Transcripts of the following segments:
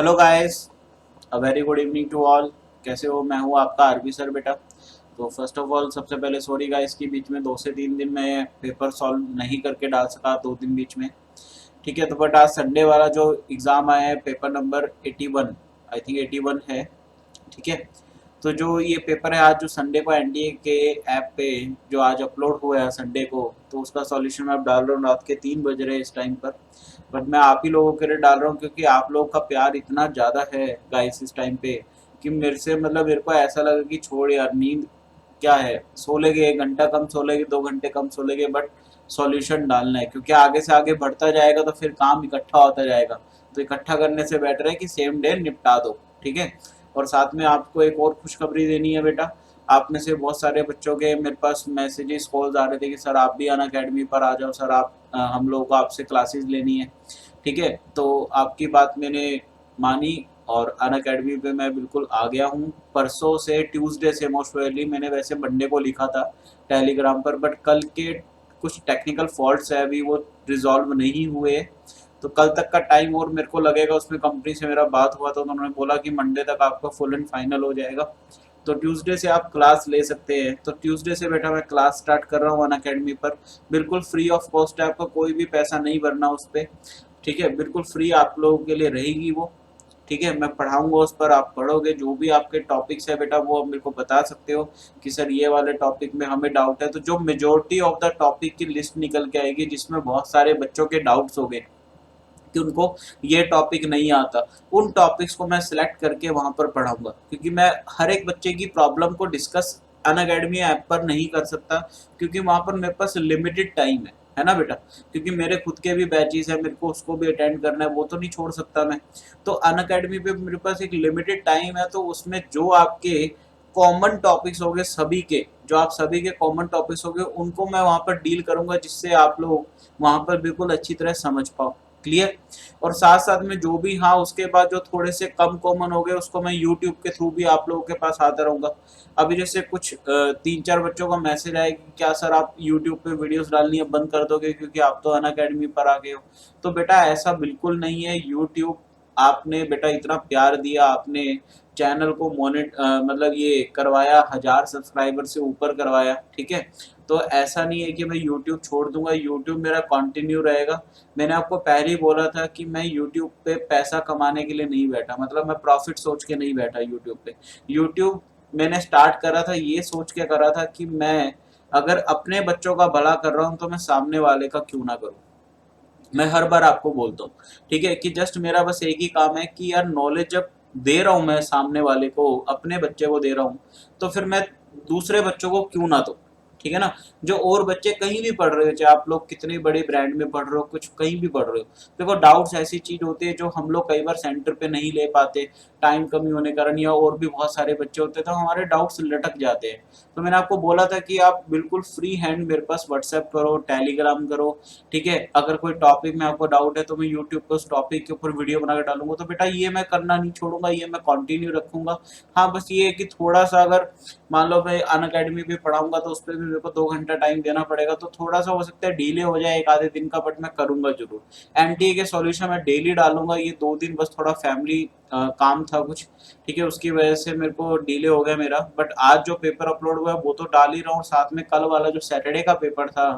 Hello guys, a very good evening to all. कैसे हो? मैं हूँ आपका आरबी सर बेटा। तो फर्स्ट ऑफ ऑल सबसे पहले सॉरी गाइस कि बीच में 2 से 3 दिन मैं पेपर सॉल्व नहीं करके डाल सका 2 दिन बीच में। ठीक है, तो बट आज संडे वाला जो एग्ज़ाम आया है पेपर नंबर 81, आई थिंक 81 है। ठीक है, तो जो ये पेपर है आज जो संडे को एनडीए के ऐप पे जो आज अपलोड हुआ है संडे को, तो उसका सॉल्यूशन मैं अब डाल रहा हूँ रात के 3 बज रहे हैं इस टाइम पर। बट मैं आप ही लोगों के लिए डाल रहा हूँ क्योंकि आप लोगों का प्यार इतना ज़्यादा है गाइस इस टाइम पे कि मेरे से मतलब मेरे को ऐसा लगा कि छोड़ यार, नींद क्या है, सो लेंगे 1 घंटा कम सो लेंगे 2 घंटे कम सो लेंगे, बट सॉल्यूशन डालना है क्योंकि आगे से आगे बढ़ता जाएगा तो फिर काम इकट्ठा होता जाएगा। तो इकट्ठा करने से बेटर है कि सेम डे निपटा दो। ठीक है, और साथ में आपको एक और खुशखबरी देनी है बेटा। आप में से बहुत सारे बच्चों के मेरे पास मैसेजेस कॉल्स आ रहे थे कि सर आप भी अन अकेडमी पर आ जाओ, सर आप हम लोगों को आपसे क्लासेस लेनी है। ठीक है, तो आपकी बात मैंने मानी और अन अकेडमी पे मैं बिल्कुल आ गया हूँ। परसों से, ट्यूसडे से मोस्ट प्रोबेबली, मैंने वैसे मंडे को लिखा था टेलीग्राम पर, बट कल के कुछ टेक्निकल फॉल्ट्स है अभी वो रिजॉल्व नहीं हुए। तो कल तक का टाइम और मेरे को लगेगा। उसमें कंपनी से मेरा बात हुआ था तो उन्होंने बोला कि मंडे तक आपका फुल एंड फाइनल हो जाएगा। तो ट्यूसडे से आप क्लास ले सकते हैं। तो ट्यूसडे से बेटा मैं क्लास स्टार्ट कर रहा हूँ अन अकेडमी पर। बिल्कुल फ्री ऑफ कॉस्ट है, आपको कोई भी पैसा नहीं भरना उस पर। ठीक है, बिल्कुल फ्री आप लोगों के लिए रहेगी वो। ठीक है, मैं पढ़ाऊंगा उस पर, आप पढ़ोगे, जो भी आपके टॉपिक्स है बेटा वो आप मेरे को बता सकते हो कि सर ये वाले टॉपिक में हमें डाउट है। तो जो मेजोरिटी ऑफ द टॉपिक की लिस्ट निकल के आएगी जिसमें बहुत सारे बच्चों के डाउट्स हो गए कि उनको ये टॉपिक नहीं आता, उन टॉपिक्स को मैं सिलेक्ट करके वहां पर पढ़ाऊंगा क्योंकि मैं हर एक बच्चे की प्रॉब्लम को डिस्कस अन अकेडमी ऐप पर नहीं कर सकता क्योंकि वहां पर मेरे पास लिमिटेड टाइम है ना बेटा। क्योंकि मेरे खुद के भी बैचेस है, मेरे को उसको भी अटेंड करना है, वो तो नहीं छोड़ सकता मैं। तो अन अकेडमी पे मेरे पास एक लिमिटेड टाइम है, तो उसमें जो आपके कॉमन टॉपिक्स हो गए सभी के, जो आप सभी के कॉमन टॉपिक्स हो गए उनको मैं वहां पर डील करूंगा जिससे आप लोग वहां पर बिल्कुल अच्छी तरह समझ पाओ। क्लियर? और साथ साथ में जो भी, हाँ, उसके बाद जो थोड़े से कम कॉमन हो गए उसको मैं यूट्यूब के थ्रू भी आप लोगों के पास आता रहूंगा। अभी जैसे कुछ 3-4 बच्चों का मैसेज आया कि क्या सर आप यूट्यूब पे वीडियोस डालनी है बंद कर दोगे क्योंकि आप तो अन अकेडमी पर आ गए हो। तो बेटा ऐसा बिल्कुल नहीं है। यूट्यूब, आपने बेटा इतना प्यार दिया, आपने चैनल को मतलब ये करवाया, 1000 सब्सक्राइबर से ऊपर करवाया। ठीक है, तो ऐसा नहीं है कि मैं यूट्यूब छोड़ दूंगा, यूट्यूब मेरा कंटिन्यू रहेगा। मैंने आपको पहले ही बोला था कि मैं यूट्यूब पे पैसा कमाने के लिए नहीं बैठा, मतलब मैं प्रॉफिट सोच के नहीं बैठा यूट्यूब पे। यूट्यूब मैंने स्टार्ट करा था ये सोच के करा था कि मैं अगर अपने बच्चों का भला कर रहा हूँ तो मैं सामने वाले का क्यों ना करूँ। मैं हर बार आपको बोलता हूँ, ठीक है, कि जस्ट मेरा बस एक ही काम है कि यार नॉलेज जब दे रहा हूँ मैं सामने वाले को, अपने बच्चे को दे रहा हूँ, तो फिर मैं दूसरे बच्चों को क्यों ना दूँ। ठीक है ना? जो और बच्चे कहीं भी पढ़ रहे हो, चाहे आप लोग कितने बड़े ब्रांड में पढ़ रहे हो, कुछ कहीं भी पढ़ रहे हो, देखो डाउट्स ऐसी चीज होती है जो हम लोग कई बार सेंटर पे नहीं ले पाते, टाइम कमी होने के कारण, या और भी बहुत सारे बच्चे होते हैं तो हमारे डाउट्स लटक जाते हैं। तो मैंने आपको बोला था कि आप बिल्कुल फ्री हैंड मेरे पास व्हाट्सएप करो, टेलीग्राम करो। ठीक है, अगर कोई टॉपिक में आपको डाउट है तो मैं यूट्यूब पर उस टॉपिक के ऊपर वीडियो बनाकर डालूंगा। तो बेटा ये मैं करना नहीं छोड़ूंगा, ये मैं कंटिन्यू रखूंगा। हाँ, बस ये है कि थोड़ा सा अगर मान लो मैं अन अकेडमी पे पढ़ाऊंगा तो उस पर भी मेरे को 2 घंटा टाइम देना पड़ेगा, तो थोड़ा सा हो सकता है डिले हो जाए एक आधे दिन का, बट मैं करूंगा जरूर। एनटीए के सॉल्यूशन मैं डेली डालूंगा। ये 2 दिन बस थोड़ा फैमिली काम था कुछ, ठीक है, उसकी वजह से मेरे को डिले हो गया मेरा। बट आज जो पेपर अपलोड हुआ है वो तो डाल ही रहा हूँ, साथ में कल वाला जो सैटरडे का पेपर था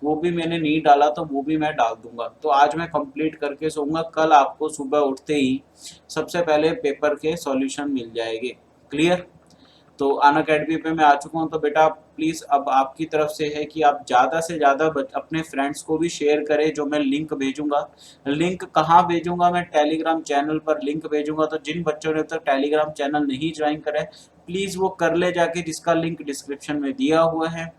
वो भी मैंने नहीं डाला, तो वो भी मैं डाल दूंगा। तो आज मैं कंप्लीट करके सोऊंगा, कल आपको सुबह उठते ही सबसे पहले पेपर के सॉल्यूशन मिल जाएंगे। क्लियर? तो अन अकेडमी पे मैं आ चुका हूँ। तो बेटा प्लीज़ अब आपकी तरफ से है कि आप ज़्यादा से ज़्यादा अपने फ्रेंड्स को भी शेयर करें। जो मैं लिंक भेजूंगा, लिंक कहाँ भेजूंगा? मैं टेलीग्राम चैनल पर लिंक भेजूंगा। तो जिन बच्चों ने अब तक टेलीग्राम चैनल नहीं ज्वाइन करा है प्लीज़ वो कर ले जाके, जिसका लिंक डिस्क्रिप्शन में दिया हुआ है।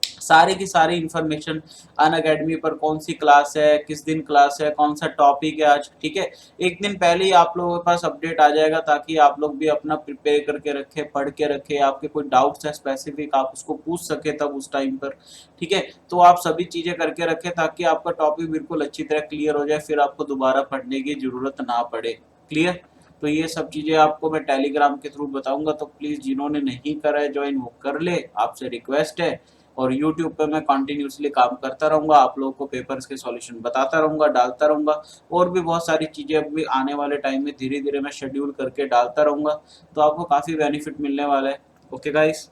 सारी की सारी इंफॉर्मेशन, अन अकेडमी पर कौन सी क्लास है, किस दिन क्लास है, कौन सा टॉपिक है आज, ठीक है, एक दिन पहले ही आप लोगों के पास अपडेट आ जाएगा ताकि आप लोग भी अपना प्रिपेयर करके रखे, पढ़ के रखे। आपके कोई डाउट्स है स्पेसिफिक आप उसको पूछ सके तब उस टाइम पर। ठीक है, तो आप सभी चीजें करके रखे ताकि आपका टॉपिक बिल्कुल अच्छी तरह क्लियर हो जाए, फिर आपको दोबारा पढ़ने की जरूरत ना पड़े। क्लियर? तो ये सब चीजें आपको मैं टेलीग्राम के थ्रू बताऊंगा, तो प्लीज जिन्होंने नहीं करा है ज्वाइन वो कर ले, आपसे रिक्वेस्ट है। और यूट्यूब पे मैं कंटिन्यूसली काम करता रहूँगा, आप लोगों को पेपर्स के सॉल्यूशन बताता रहूँगा, डालता रहूँगा, और भी बहुत सारी चीज़ें अभी आने वाले टाइम में धीरे धीरे मैं शेड्यूल करके डालता रहूँगा, तो आपको काफ़ी बेनिफिट मिलने वाला है। ओके गाइस,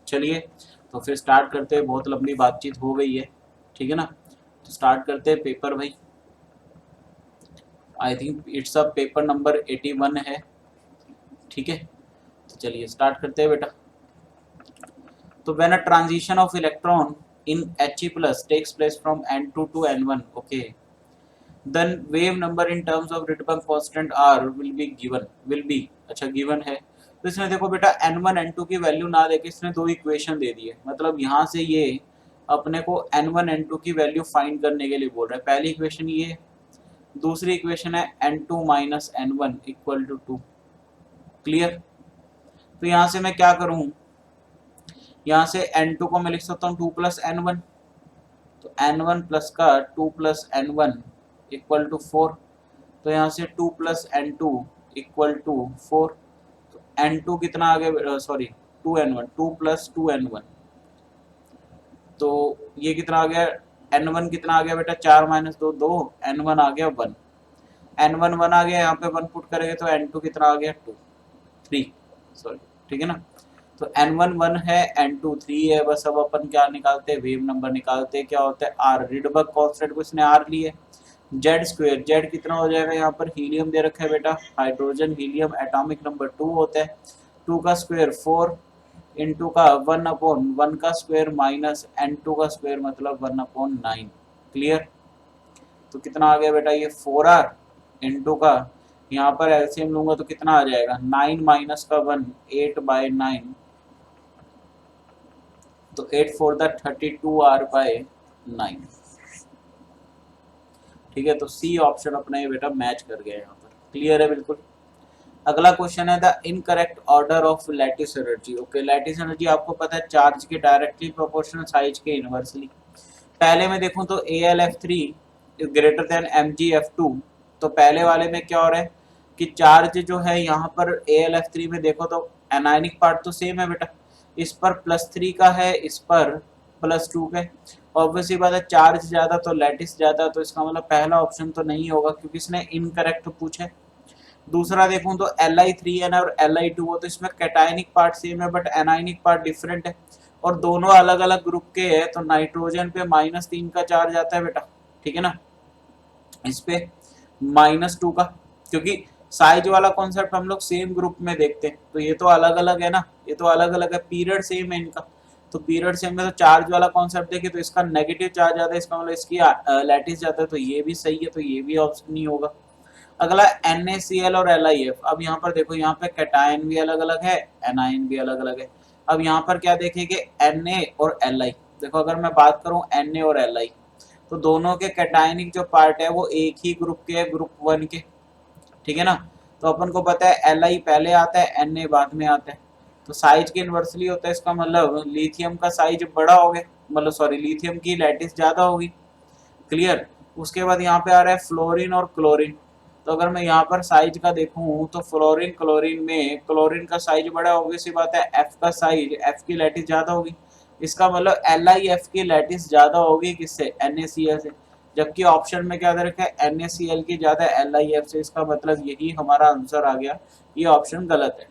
चलिए तो फिर स्टार्ट करते हैं, बहुत लंबी बातचीत हो गई है, ठीक है ना। तो स्टार्ट करते हैं पेपर भाई। I think it's a paper number 81 है, ठीक है। तो चलिए स्टार्ट करते हैं बेटा। तो when a transition of electron in He plus takes place from N2 to N1, okay, then wave number in terms of Rydberg constant R will be अच्छा given है। तो इसने देखो बेटा N1 N2 की वैल्यू ना देके इसने दो इक्वेशन दे दी है, मतलब यहाँ से ये अपने को N1 N2 की वैल्यू फाइंड करने के लिए बोल रहा है। पहली इक्वेशन ये, दूसरी इक्वेशन है N2 minus N1 equal to 2। Clear. तो यहाँ से मैं क्या करूँ, यहाँ से N2 को मैं लिख सकता हूँ 2 प्लस N1, तो N1 प्लस का 2 प्लस N1 इक्वल टू 4। तो यहाँ से 2 प्लस N2 इक्वल टू 4। तो N2 कितना आ गया, सॉरी 2N1, 2 प्लस 2N1, तो ये कितना आ गया, N1 कितना आ गया बेटा, 4 माइनस 2 2, N1 आ गया 1, N1 1 आ गया, यहाँ पे 1 पुट करेंगे तो N2 कितना आ गया 2 3, सॉरी, ठीक है ना। तो N1 1 है, N2 3 है, बस अब अपन क्या निकालते हैं, वेव नंबर निकालते हैं। क्या होता है, R, रिडबर्ग कांस्टेंट को इसने R लिया है। जेड स्क्वायर, जेड कितना हो जाएगा, यहाँ पर हीलियम दे रखा है बेटा, हाइड्रोजन हीलियम एटॉमिक नंबर 2 होता है, 2 का स्क्वायर 4 इंटू का 1 अपॉन 1 का स्क्वायर माइनस N2 का स्क्वायर मतलब 1 अपॉन 9। क्लियर। तो कितना आ गया बेटा, ये 4R इंटू का, यहाँ पर एलसीएम लूंगा तो कितना आ जाएगा, 9 माइनस का 1 8/9, तो 8 4 द 32R/9, ठीक है। तो सी ऑप्शन अपना ये बेटा मैच कर गया यहाँ पर। क्लियर है बिल्कुल। अगला क्वेश्चन है the incorrect order of lattice energy. Okay, lattice energy आपको पता है चार्ज के डायरेक्टली प्रोपोर्शनल, साइज के इनवर्सली। पहले में देखूं तो AlF3 ग्रेटर देन MgF2, तो पहले वाले में क्या हो रहा है कि चार्ज जो है यहाँ पर AlF3 में देखो तो एनायनिक पार्ट तो सेम है बेटा, इस पर +3 का है, इस पर +2 का है। ऑब्वियसली बात है चार्ज ज्यादा तो लैटिस ज्यादा, तो इसका मतलब पहला ऑप्शन तो नहीं होगा क्योंकि इसने इनकरेक्ट पूछा है। दूसरा देखूं तो Li3n और Li2 हो, तो इसमें कैटायनिक पार्ट सेम है बट एनायनिक पार्ट डिफरेंट है, और दोनों अलग अलग ग्रुप के हैं, तो नाइट्रोजन पे -3 का चार्ज आता है बेटा, ठीक है ना, इस पे -2 का, क्योंकि साइज वाला कॉन्सेप्ट हम लोग सेम ग्रुप में देखते हैं, तो ये तो अलग अलग है ना, ये तो अलग अलग है, पीरियड सेम है इनका, तो पीरियड सेम है, तो चार्ज वाला कॉन्सेप्ट देखे तो इसका नेगेटिव चार्ज आता है, इसका मतलब इसकी लैटिस जाता है, तो ये भी सही है, तो ये भी ऑप्शन नहीं होगा। अगला NaCl और LiF। अब यहाँ पर देखो, यहाँ पे कैटायन भी अलग अलग है, एनायन भी अलग अलग है। अब यहाँ पर क्या देखेंगे, Na और Li। देखो अगर मैं बात करूँ Na और Li, तो दोनों के कैटायनिक जो पार्ट है वो एक ही ग्रुप के है, ग्रुप 1 के, ठीक है ना। तो अपन को पता है Li पहले आता है, Na बाद में आता है, तो साइज के इन्वर्सली होता है, इसका मतलब लिथियम का साइज बड़ा हो गया, मतलब सॉरी लिथियम की लैटिस ज्यादा होगी। क्लियर। उसके बाद यहाँ पे आ रहा है फ्लोरीन और क्लोरीन, तो अगर मैं यहाँ पर साइज का देखूं तो फ्लोरीन क्लोरीन में क्लोरीन का साइज बड़ा, ऑब्वियस सी बात है एफ का साइज, एफ की लैटिस ज्यादा होगी, इसका मतलब LiF की लैटिस ज्यादा होगी किससे, NaCl से, जबकि ऑप्शन में क्या दे रखा है NaCl की ज्यादा LiF से, इसका मतलब यही हमारा आंसर आ गया, ये ऑप्शन गलत है।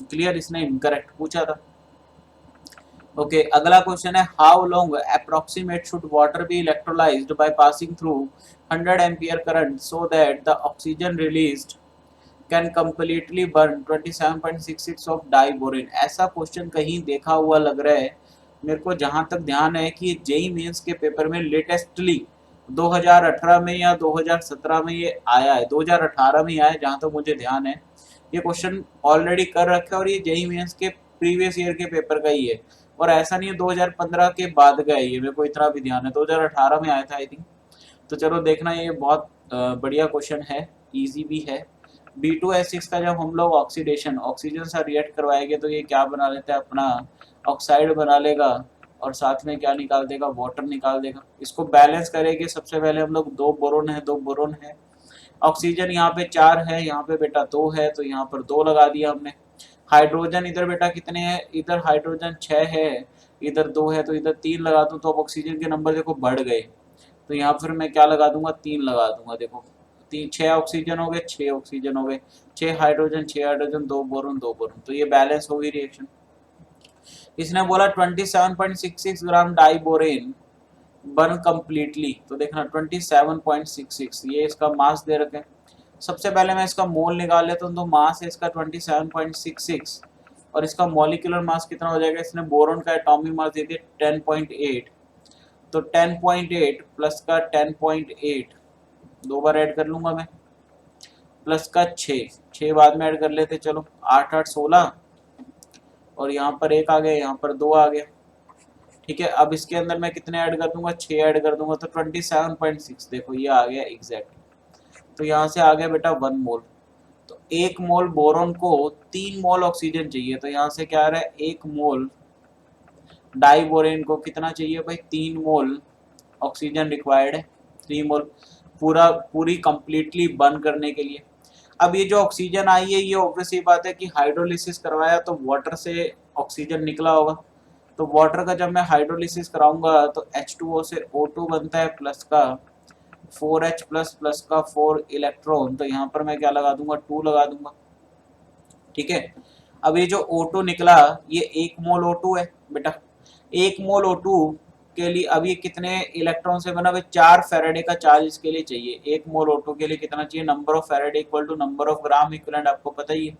क्लियर, इसने इनकरेक्ट पूछा था। ओके, अगला क्वेश्चन है how long approximate should water be electrolysed by passing through 100 ampere current so that the oxygen released can completely burn 27.66 of diborane. ऐसा क्वेश्चन कहीं देखा हुआ लग रहा है मेरे को, जहां तक ध्यान है कि जेई मेंस के पेपर में लेटेस्टली 2018 में या 2017 में ये आया है, 2018 में आया है जहां तक मुझे ध्यान है, ये क्वेश्चन ऑलरेडी कर रखा है, और ये जेई मेंस के प्रीवियस ईयर के पेपर का ही है, और ऐसा नहीं है 2015 के बाद का है, ये मेरे को इतना भी ध्यान है 2018 में आया था आई थिंक। तो चलो देखना, ये बहुत बढ़िया क्वेश्चन है, इजी भी है। B2S6 का जब हम लोग ऑक्सीडेशन, ऑक्सीजन से रिएक्ट करवाएंगे तो ये क्या बना लेता है, अपना ऑक्साइड बना लेगा, और साथ में क्या निकाल देगा, वाटर निकाल देगा। इसको बैलेंस करेंगे, सबसे पहले हम लोग दो बोरोन है, ऑक्सीजन यहाँ पे 4 है, यहाँ पे बेटा 2 है, तो यहाँ पर 2 लगा दिया हमने। हाइड्रोजन इधर बेटा कितने हैं, इधर हाइड्रोजन 6 है, इधर 2 है तो इधर 3 लगा दूं, तो अब ऑक्सीजन के नंबर देखो बढ़ गए। तो यहाँ पर मैं क्या लगा दूंगा, 3 लगा दूंगा। देखो 6 ऑक्सीजन हो गए, 6 ऑक्सीजन हो गए, 6 हाइड्रोजन, 6 हाइड्रोजन, 2 बोरोन, 2 बोरोन, तो ये बैलेंस होगी रिएक्शन। इसने बोला 27.66 ग्राम डाई बोरेन बर्न कंप्लीटली, तो देखना 27.66 ये इसका मास दे रखे हैं। सबसे पहले मैं इसका मोल निकाल लेता हूँ, तो मास है इसका 27.66 और इसका मॉलिक्यूलर मास कितना हो जाएगा, इसने बोरोन का एटॉमिक मास दे दिया 10.8, तो 10.8 प्लस का 10.8 दो बार ऐड कर लूंगा मैं, प्लस का 6 बाद में ऐड कर लेते, चलो 8 8 16 और यहाँ पर 1 आ गया, यहाँ पर 2 आ गया। ठीक है, अब इसके अंदर मैं कितने ऐड कर दूंगा, 6 ऐड कर दूंगा, तो 27.6 देखो ये आ गया एग्जैक्ट। तो यहाँ से आ गया बेटा 1 मोल। तो 1 मोल बोरोन को 3 मोल ऑक्सीजन चाहिए, तो यहाँ से क्या आ रहा है, 1 मोल डाई बोरेन को कितना चाहिए भाई, 3 मोल ऑक्सीजन रिक्वायर्ड है, 3 मोल पूरी कंप्लीटली बर्न करने के लिए। अब ये जो ऑक्सीजन आई है, ये ऑब्वियस ही बात है कि हाइड्रोलिसिस करवाया तो वाटर से ऑक्सीजन निकला होगा, तो वाटर का जब मैं हाइड्रोलिसिस कराऊंगा तो H2O से O2 बनता है, प्लस का 4H प्लस प्लस का 4 इलेक्ट्रॉन, तो यहाँ पर मैं क्या लगा दूंगा, 2 लगा दूंगा। ठीक है, अब ये जो O2 निकला, ये 1 मोल O2 है बेटा। 1 मोल O2 के लिए अब ये कितने इलेक्ट्रॉन से बना, 4 फेरेडे का चार्ज इसके लिए चाहिए। 1 मोल O2 के लिए कितना चाहिए, number of faraday equal to number of gram equivalent, आपको पता ही है।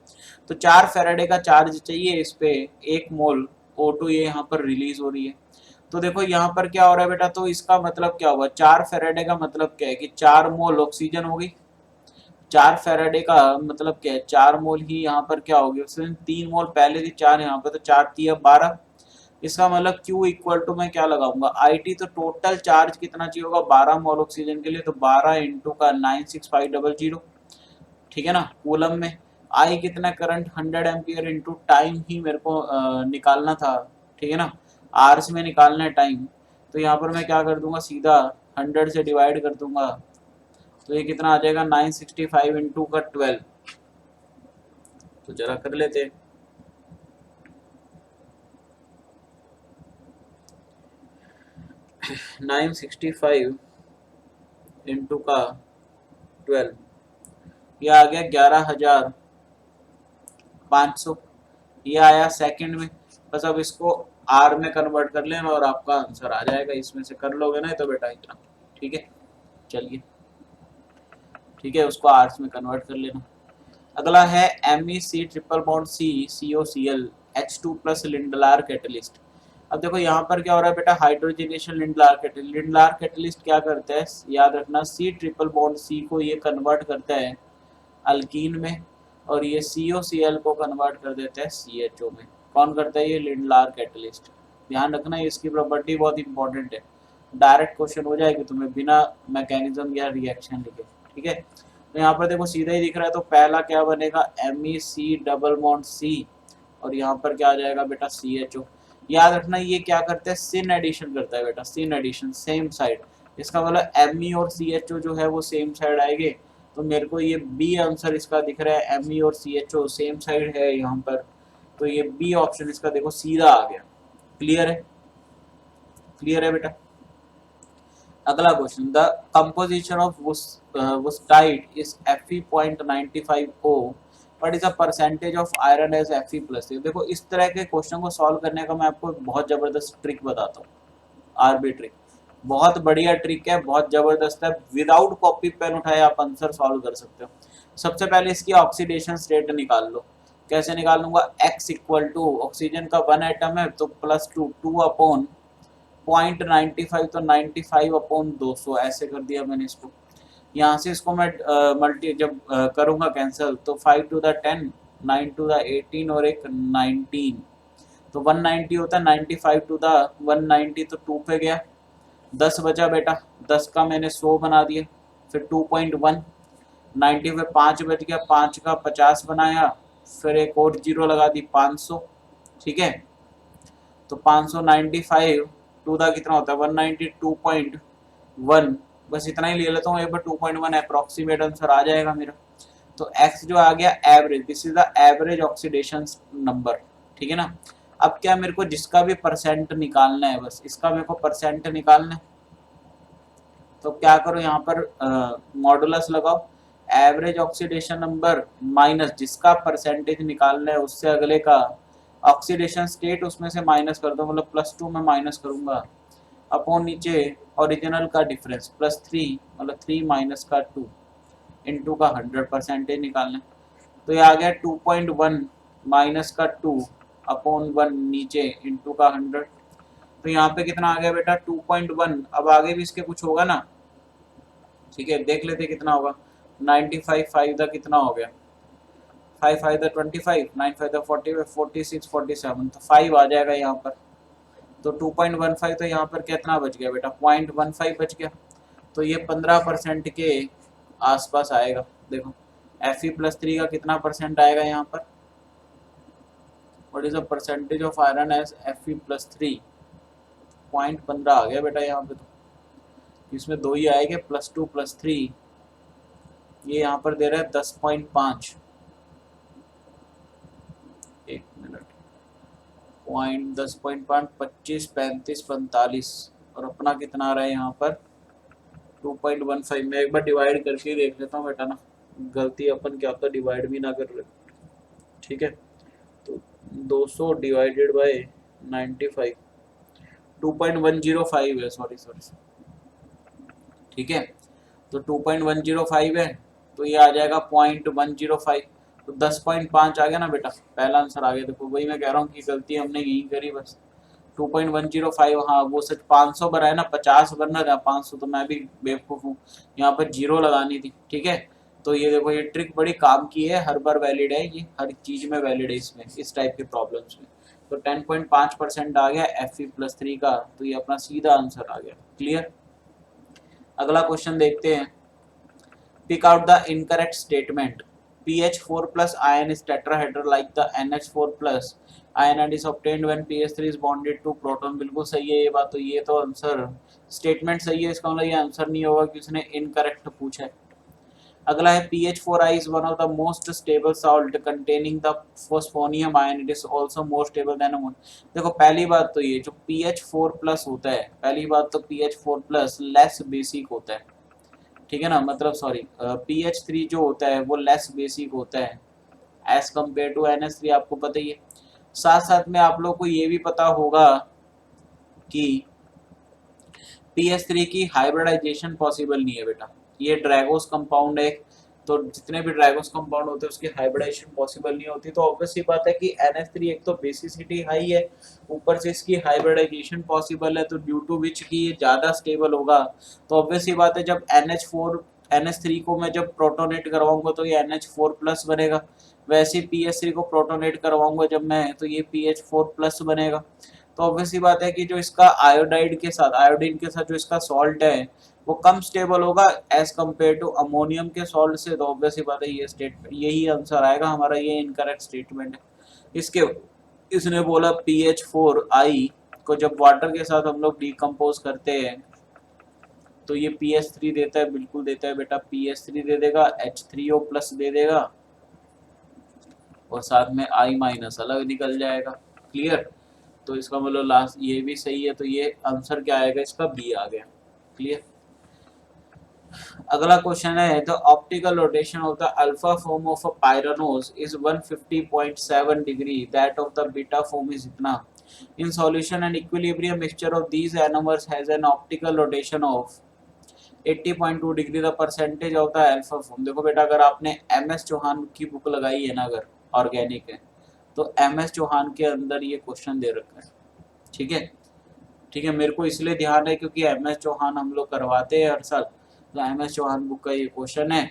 तो 4 फेरेडे का चार्ज चाहिए इस पे, 1 मोल O2 ये यहाँ पर रिलीज हो रही है। तो देखो यहाँ पर क्या हो रहा है बेटा, तो इसका मतलब क्या हुआ, 4 फेरेडे का मतलब क्या है कि 4 मोल ऑक्सीजन होगी। 4 फेरेडे का मतलब क्या है, 4 मोल ही यहाँ पर क्या होगी, उसमें 3 मोल पहले थी, 4 यहाँ पर, तो 4 3 12। इसका मतलब Q इक्वल टू मैं क्या लगाऊंगा, IT, तो टोटल चार्ज कितना चाहिए होगा 12 मोल ऑक्सीजन के लिए, तो 12 इंटू का 96500, ठीक है ना, कूलम में। आई कितना करंट 100 एम्पियर इंटू टाइम ही मेरे को निकालना था, ठीक है ना, आवर्स में निकालना है टाइम। तो यहाँ पर मैं क्या कर दूंगा, सीधा 100 से डिवाइड कर दूंगा, तो ये कितना आ जाएगा 965 इंटू का 12। तो जरा कर लेते हैं, 965 इंटू का 12, ये आ गया 11,500, ये आया सेकंड में। बस अब इसको आर में कन्वर्ट कर लेना और आपका आंसर आ जाएगा, इसमें से कर लोगे ना तो बेटा इतना। ठीक है, चलिए ठीक है, उसको आर्स में कन्वर्ट कर लेना। अगला है MEC triple bond C COCl H2 plus Lindlar catalyst. अब देखो यहाँ पर क्या हो रहा है बेटा, hydrogenation Lindlar catalyst. Lindlar catalyst क्या करता है, याद रखना, C ट्रिपल बॉन्ड C को ये कन्वर्ट करता है अल्कीन में, और ये COCl को कन्वर्ट कर देता है CHO में। कौन करता है, ये लिंडलार कैटलिस्ट। ध्यान रखना, इसकी प्रॉपर्टी बहुत इंपॉर्टेंट है, डायरेक्ट क्वेश्चन हो जाएगी तुम्हें बिना मैकेनिज्म या रिएक्शन लिखे। ठीक है, तो यहाँ पर देखो सीधा ही दिख रहा है, तो पहला क्या बनेगा, MEC डबल बॉन्ड C, और यहाँ पर क्या आ जाएगा बेटा CHO। याद रखना ये क्या करता है, सिन एडिशन करता है बेटा, सिन एडिशन सेम साइड। इसका मतलब Me और CHO जो है वो सेम साइड आएंगे, तो मेरे को ये बी आंसर इसका दिख रहा है, Me और CHO सेम साइड है यहाँ पर, तो ये बी ऑप्शन इसका देखो सीधा आ गया। क्लियर है, क्लियर है बेटा। अगला question, the composition of wustite is Fe.95O, what is the percentage of iron as Fe+। देखो इस तरह के क्वेश्चन को सॉल्व करने का मैं आपको बहुत जबरदस्त ट्रिक बताता हूँ, आरबी ट्रिक, बहुत बढ़िया ट्रिक है, बहुत जबरदस्त है। विदाउट कॉपी पेन उठाए आप आंसर सॉल्व कर सकते हो। सबसे पहले इसकी ऑक्सीडेशन स्टेट निकाल लो। कैसे निकाल लूंगा, X इक्वल टू ऑक्सीजन का 1 एटम है तो +2 2 अपॉन 0.95, तो 95 अपॉन 200 ऐसे कर दिया मैंने इसको। यहाँ से इसको मैं मल्टी जब करूँगा कैंसिल, तो 5 टू द 10, 9 टू द 18 और एक 19, तो 190 होता है। 95 टू द 190 तो 2 पे गया, 10 बचा बेटा, 10 का मैंने 100 बना दिया, फिर 2.1, 90 पे 5 बच गया, 5 का 50 बनाया, फिर एक और जीरो लगा दी 500। ठीक है, तो 595 टू द कितना होता है 192.1, बस इतना ही ले लेता हूँ एक बार, 2.1 अप्रोक्सीमेट आंसर आ जाएगा मेरा। तो x जो आ गया average, this is the average oxidation number. ठीक है ना, अब क्या मेरे को जिसका भी परसेंट निकालना है, बस इसका मेरे को परसेंट निकालना है। तो क्या करो यहाँ पर मॉडुलस लगाओ, एवरेज ऑक्सीडेशन नंबर माइनस जिसका परसेंटेज निकालना है उससे अगले का ऑक्सीडेशन स्टेट, उसमें से माइनस कर दो, मतलब +2 में माइनस करूंगा, अपॉन नीचे ओरिजिनल का डिफरेंस +3, मतलब 3 माइनस का 2 इंटू का 100 परसेंटेज निकालना है। तो ये आ गया 2.1 माइनस का 2 अपॉन 1 नीचे इंटू का 100। तो यहाँ पे कितना आ गया बेटा 2.1। अब आगे भी इसके कुछ होगा ना, ठीक है देख लेते कितना होगा। 95 5 दा कितना हो गया, 5 5 दा 25, 9 5 दा 40, 46 47, तो 5 आ जाएगा यहाँ पर। तो 2.15 तो यहाँ पर कितना बच गया बेटा, 0.15 बच गया। तो ये 15% के आसपास आएगा। देखो Fe+3 का कितना परसेंट आएगा यहाँ पर, what is the percentage of iron as Fe+3, 0.15 आ गया बेटा यहाँ पे। तो इसमें दो ही आएंगे, +2 +3, ये यहाँ पर दे रहा है 10.5, एक मिनट, 10.5, 25, 35, 45, और अपना कितना आ रहा है यहाँ पर 2.15। मैं एक बार डिवाइड करके ही देख लेता हूँ बेटा ना, गलती अपन क्या होता डिवाइड भी ना कर रहे, ठीक है। तो 200 डिवाइडेड बाय 95, 2.105 है, सॉरी, ठीक है। तो 2.105 है, तो ये आ जाएगा 0.105, तो 10.5 आ गया ना बेटा, पहला आंसर आ गया। देखो वही मैं कह रहा हूँ कि गलती हमने यही करी बस। 2.105, हाँ वो सच 500 भरा है ना, 50 भरना था, 500 तो मैं भी बेवकूफ़ हूँ, यहाँ पर 0 लगानी थी, ठीक है। तो ये देखो ये ट्रिक बड़ी काम की है, हर बार वैलिड है, ये हर चीज़ में वैलिड है इसमें, इस टाइप के प्रॉब्लम्स में। तो 10.5% आ गया Fe+3 का, तो ये अपना सीधा आंसर आ गया। क्लियर। अगला क्वेश्चन देखते हैं। Pick out the incorrect statement. pH4+ ion is tetrahedral like the NH4+ ion and is obtained when pH3 is bonded to proton। बिल्कुल सही है ये बात, तो ये तो आंसर स्टेटमेंट सही है, इसका मतलब ये आंसर नहीं होगा कि उसने इनकरेक्ट पूछा है। अगला है PH4i is one of the most stable salt containing the phosphonium ion, it is also more stable than ammonia। देखो पहली बात तो ये जो pH4+ होता है, पहली बात तो pH4+ लेस बेसिक होता है, ठीक है ना, मतलब सॉरी pH3 जो होता है वो लेस बेसिक होता है एज कम्पेयर टू NH3, आपको पता ही है। साथ साथ में आप लोग को ये भी पता होगा कि pH3 की हाइब्रिडाइजेशन पॉसिबल नहीं है बेटा, ये ड्रैगोस कंपाउंड है, तो जितने भी ड्रैगोस कंपाउंड होते हैं उसकी हाइब्रिडाइजेशन पॉसिबल नहीं होती। तो ऑब्वियस सी बात है कि NH3 एक तो बेसिसिटी हाई है, ऊपर से इसकी हाइब्रिडाइजेशन पॉसिबल है, तो ड्यू टू विच की ये ज़्यादा स्टेबल होगा। तो ऑब्वियस सी बात है जब NH3 को मैं जब प्रोटोनेट करवाऊंगा तो ये NH4+ बनेगा, वैसे pH3 को प्रोटोनेट करवाऊंगा जब मैं, तो ये pH4+ बनेगा। तो ऑब्वियस ही बात है कि जो इसका आयोडाइड के साथ, आयोडीन के साथ जो इसका सॉल्ट है वो कम स्टेबल होगा एज कम्पेयर टू अमोनियम के सॉल्ट से। तो ऑब्वियस ही बात है ये स्टेटमेंट, यही आंसर आएगा हमारा, ये इनकरेक्ट स्टेटमेंट है। इसके इसने बोला PH4i को जब वाटर के साथ हम लोग डिकम्पोज करते हैं तो ये pH3 देता है, बिल्कुल देता है बेटा, pH3 दे देगा, H3O+ दे देगा, और साथ में I- अलग निकल जाएगा। क्लियर। तो इसका मतलब लास्ट ये भी सही है, तो ये आंसर क्या आएगा इसका, बी आ गया। क्लियर। अगला क्वेश्चन है, the optical rotation of the alpha form of a pyranose is 150.7 degree, that of the beta form is इतना। In solution and equilibrium mixture of these anomers has an optical rotation of 80.2 degree, the percentage of the alpha form. देखो बेटा अगर आपने MS Chauhan की book लगाई है ना, अगर ऑर्गेनिक है, तो MS चौहान के अंदर ये क्वेश्चन दे रखा है, ठीक है। ठीक है, मेरे को इसलिए ध्यान है क्योंकि MS चौहान हम लोग करवाते हैं हर साल, तो MS चौहान बुक का ये क्वेश्चन है।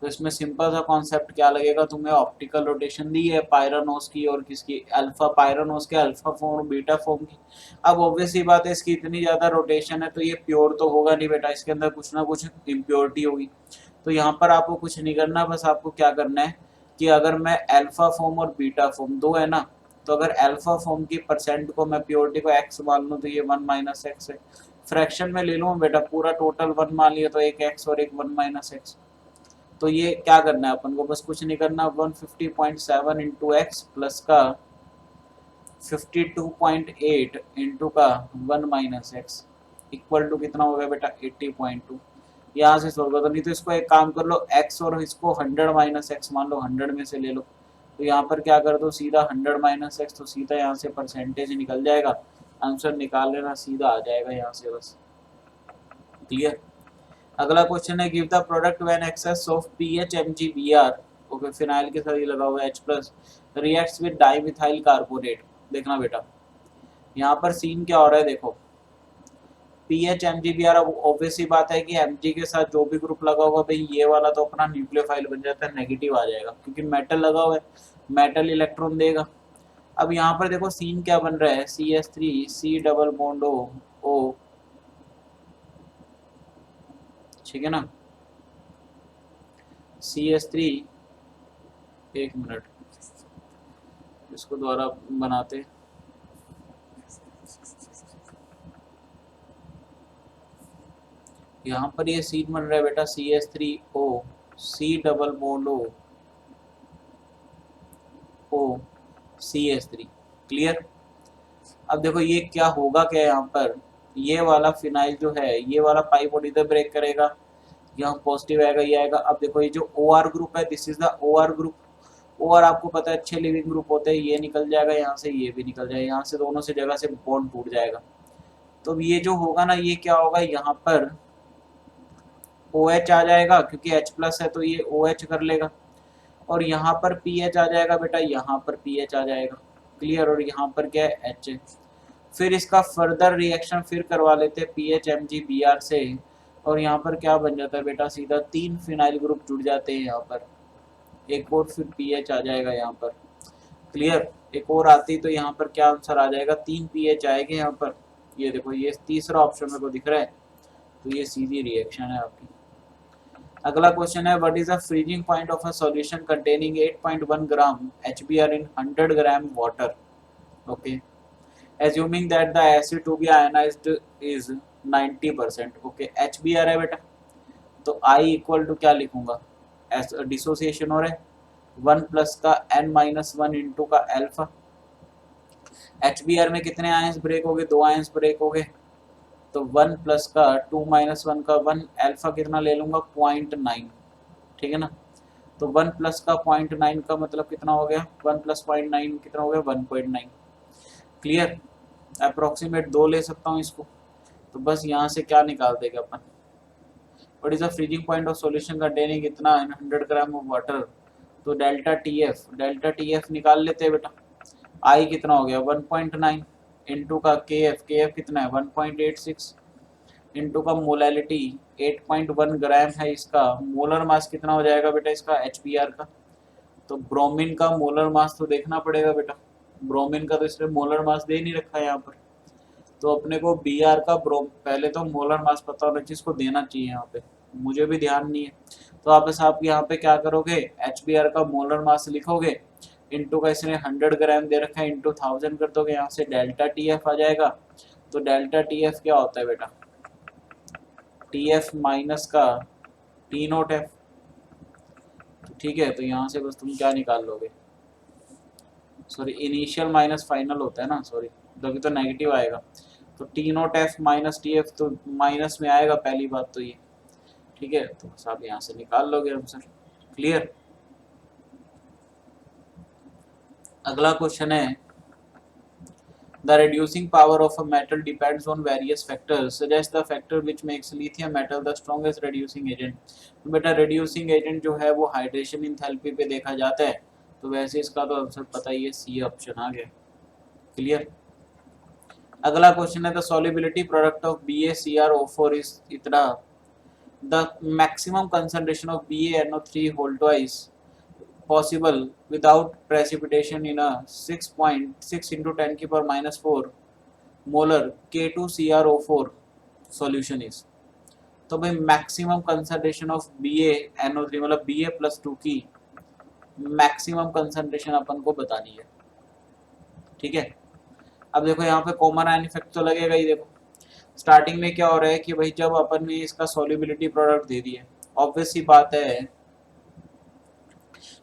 तो इसमें सिंपल सा कॉन्सेप्ट क्या लगेगा, तुम्हें ऑप्टिकल रोटेशन दी है पायरानोस की और किसकी, अल्फा पायरानोस के अल्फा फॉर्म बीटा फॉर्म की। अब ऑब्वियस ही बात है इसकी इतनी ज़्यादा रोटेशन है तो ये प्योर तो होगा नहीं बेटा, इसके अंदर कुछ ना कुछ इम्प्योरिटी होगी। तो यहाँ पर आपको कुछ नहीं करना, बस आपको क्या करना है कि अगर मैं अल्फा फॉर्म और बीटा फॉर्म दो है ना, तो अगर अल्फा फॉर्म की परसेंट को मैं प्योरिटी को x मान लूँ तो ये 1 - x है, फ्रैक्शन में ले लूँ बेटा पूरा टोटल 1 मान लिया तो एक x और एक 1 - x। तो ये क्या करना है अपन को, बस कुछ नहीं करना, 150.7 × x प्लस का 52.8 इंटू का 1 माइनस एक्स इक्वल टू कितना हो गया बेटा 80.2। यहाँ से सोल्व कर दो, नहीं तो इसको एक काम कर लो x और इसको 100 माइनस एक्स मान लो 100 में से ले लो, तो यहाँ पर क्या कर दो सीधा 100 माइनस एक्स, तो सीधा यहाँ से परसेंटेज निकल जाएगा, आंसर निकाल लेना सीधा आ जाएगा यहाँ से बस। क्लियर। अगला क्वेश्चन है give the product when excess of PHMgBr okay phenyl के साथ ये लगा हुआ है H+ reacts with dimethyl carbonate. देखना बेटा यहाँ पर सीन क्या हो रहा है, देखो PHMgBr, अब ऑब्वियस सी बात है कि Mg के साथ जो भी ग्रुप लगा होगा भाई ये वाला तो अपना न्यूक्लियोफाइल बन जाता है, नेगेटिव आ जाएगा क्योंकि मेटल लगा हुआ है, मेटल इलेक्ट्रॉन देगा। अब यहाँ पर देखो सीन क्या बन रहा है CH3 C double bond O, ठीक है ना, CH3 एक मिनट इसको दोबारा बनाते, यहाँ पर ये सीन बन रहा है बेटा CH3O C double bond O CH3। Clear. अब देखो ये क्या होगा, क्या यहाँ पर ये वाला फिनाइल जो है ये वाला पाई बॉन्ड इधर ब्रेक करेगा, यहाँ पॉजिटिव आएगा ये आएगा। अब देखो ये जो OR ग्रुप है this is the OR group, OR आपको पता है अच्छे लिविंग ग्रुप होते हैं, ये निकल जाएगा यहाँ से, ये भी निकल जाएगा यहाँ से, दोनों से जगह से बॉन्ड टूट जाएगा। तो ये जो होगा ना ये क्या होगा, यहाँ पर OH आ जाएगा क्योंकि H+ है तो ये OH कर लेगा, और यहाँ पर PH आ जाएगा बेटा, यहाँ पर PH आ जाएगा। क्लियर। और यहाँ पर क्या है H। फिर इसका फर्दर रिएक्शन फिर करवा लेते हैं PHMgBr से, और यहाँ पर क्या बन जाता है बेटा सीधा 3 फिनाइल ग्रुप जुड़ जाते हैं यहाँ पर, एक और फिर PH आ जाएगा यहाँ पर। क्लियर। एक और आती तो यहाँ पर क्या आंसर आ जाएगा 3 PH आएंगे यहाँ पर। ये देखो ये तीसरा ऑप्शन मेरे को दिख रहा है, तो ये सीधी रिएक्शन है आपकी। अगला क्वेश्चन है what is the freezing point of a solution containing 8.1 gram HBr in 100 gram water. Okay assuming that the acid to be ionized is 90%। Okay HBr है बेटा, तो I इक्वल टू क्या लिखूंगा, डिसोसिएशन हो रहा है 1 प्लस का N-1 इंटू का अल्फा। HBr में कितने आयंस ब्रेक हो गए, 2 आयंस ब्रेक हो गए, तो 1 प्लस का 2 माइनस 1 का 1, अल्फा कितना ले लूंगा 0.9, ठीक है ना। तो 1 प्लस का 0.9 का मतलब कितना हो गया, 1 प्लस 0.9 कितना हो गया 1.9। क्लियर। अप्रोक्सीमेट 2 ले सकता हूँ इसको, तो बस यहाँ से क्या निकाल देगा अपन, what is the freezing point of solution containing कितना 100 ग्राम ऑफ वाटर, तो डेल्टा टी एफ निकाल लेते हैं बेटा। आई कितना हो गया 1.9 इंटू का के एफ कितना है 1.86 इंटू का मोलैलिटी 8.1 ग्राम है इसका, मोलर मास कितना हो जाएगा बेटा इसका HBr का, तो ब्रोमीन का मोलर मास तो देखना पड़ेगा बेटा, ब्रोमीन का तो इसने मोलर मास दे नहीं रखा है यहाँ पर, तो अपने को Br का पहले तो मोलर मास पता होना चाहिए, इसको देना चाहिए यहाँ पे, मुझे भी ध्यान नहीं है। तो आप यहाँ पे क्या करोगे HBr का मोलर मास लिखोगे, इंटू का इसने 100 ग्राम दे रखा है, इंटू 1000 कर दोगे, यहाँ से डेल्टा TF आ जाएगा। तो डेल्टा TF क्या होता है बेटा, TF माइनस का T0F। ठीक है, तो यहाँ से बस तुम क्या निकाल लोगे, सॉरी इनिशियल माइनस फाइनल होता है ना, सॉरी तभी तो नेगेटिव आएगा, तो T0F माइनस TF तो माइनस में आएगा पहली बात तो ये, ठीक है, तो बस आप यहाँ से निकाल लोगे आंसर। क्लियर। अगला क्वेश्चन है the reducing power of a metal depends on various factors, suggest the factor which makes lithium metal the strongest reducing agent। तो बेटा reducing agent जो है वो हाइड्रेशन इंथैल्पी पे देखा जाता है, तो वैसे इसका तो आंसर पता ही है, सी ऑप्शन आ गया। क्लियर। अगला क्वेश्चन है the solubility product of BaCrO4 is इतना, the maximum concentration of BaNO3 whole twice possible without precipitation in a 6.6 into 10 की power -4 molar K2CrO4 solution is। तो भाई मैक्सिमम कंसंट्रेशन ऑफ BaNO3 मतलब Ba+2 की maximum concentration अपन को बतानी है, ठीक है। अब देखो यहाँ पे कॉमन आयन इफेक्ट तो लगेगा ही। देखो स्टार्टिंग में क्या हो रहा है कि भाई जब अपन ने इसका सॉल्युबिलिटी प्रोडक्ट दे दिए, ऑब्वियस सी बात है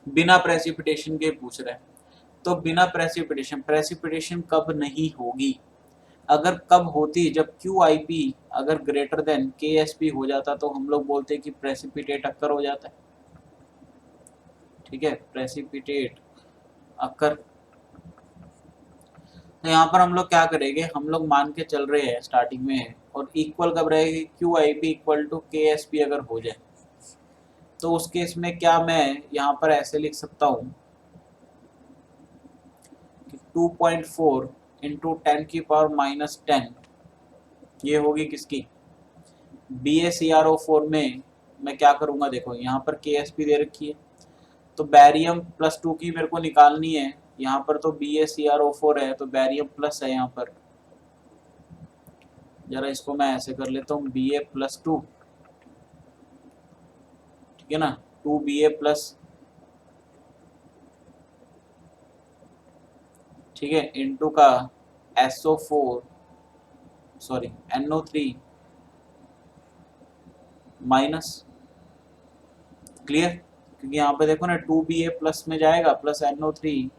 बिना प्रेसिपिटेशन के पूछ रहे हैं, तो बिना प्रेसिपिटेशन, प्रेसिपिटेशन कब नहीं होगी? अगर कब होती, जब क्यू आई पी अगर ग्रेटर देन के एस पी हो जाता तो हम लोग बोलते हैं कि प्रेसिपिटेट अक्कर हो जाता है। ठीक है, प्रेसिपिटेट अक्कर। तो यहाँ पर हम लोग क्या करेंगे, हम लोग मान के चल रहे हैं स्टार्टिंग में, और इक्वल कब रहेगी, Q I P equal to K S P अगर हो जाए तो उस केस में क्या मैं यहाँ पर ऐसे लिख सकता हूँ कि 2.4 इंटू 10⁻⁻10 ये होगी किसकी, बी ए सी आर ओ 4 में मैं क्या करूँगा, देखो यहाँ पर के एस पी दे रखी है तो बैरियम +2 की मेरे को निकालनी है। यहाँ पर तो बी ए सी आर ओ 4 है तो बैरियम प्लस है यहाँ पर, जरा इसको मैं ऐसे कर लेता हूँ बी ए +2, ठीक है ना, 2 बी ए प्लस, ठीक है, इनटू का SO4 sorry NO3 minus, clear, क्योंकि यहाँ पे देखो ना 2BA प्लस में जाएगा plus NO3,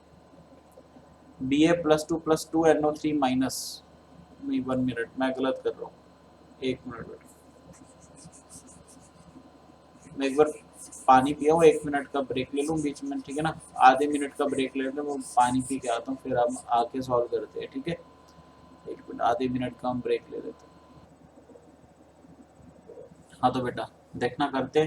BA +2 NO3 minus, नहीं 1 मिनट मैं गलत कर रहा हूँ, 1 मिनट बेटा, मैं एक बार पानी पिया हूँ, 1 मिनट का ब्रेक ले लूँ बीच में, ठीक है ना, आधे मिनट का ब्रेक ले लेते हैं, वो पानी पी के आता हूँ फिर हम आके सॉल्व करते हैं, ठीक है, 1 मिनट आधे मिनट का हम ब्रेक ले लेते हैं। हाँ तो बेटा देखना करते,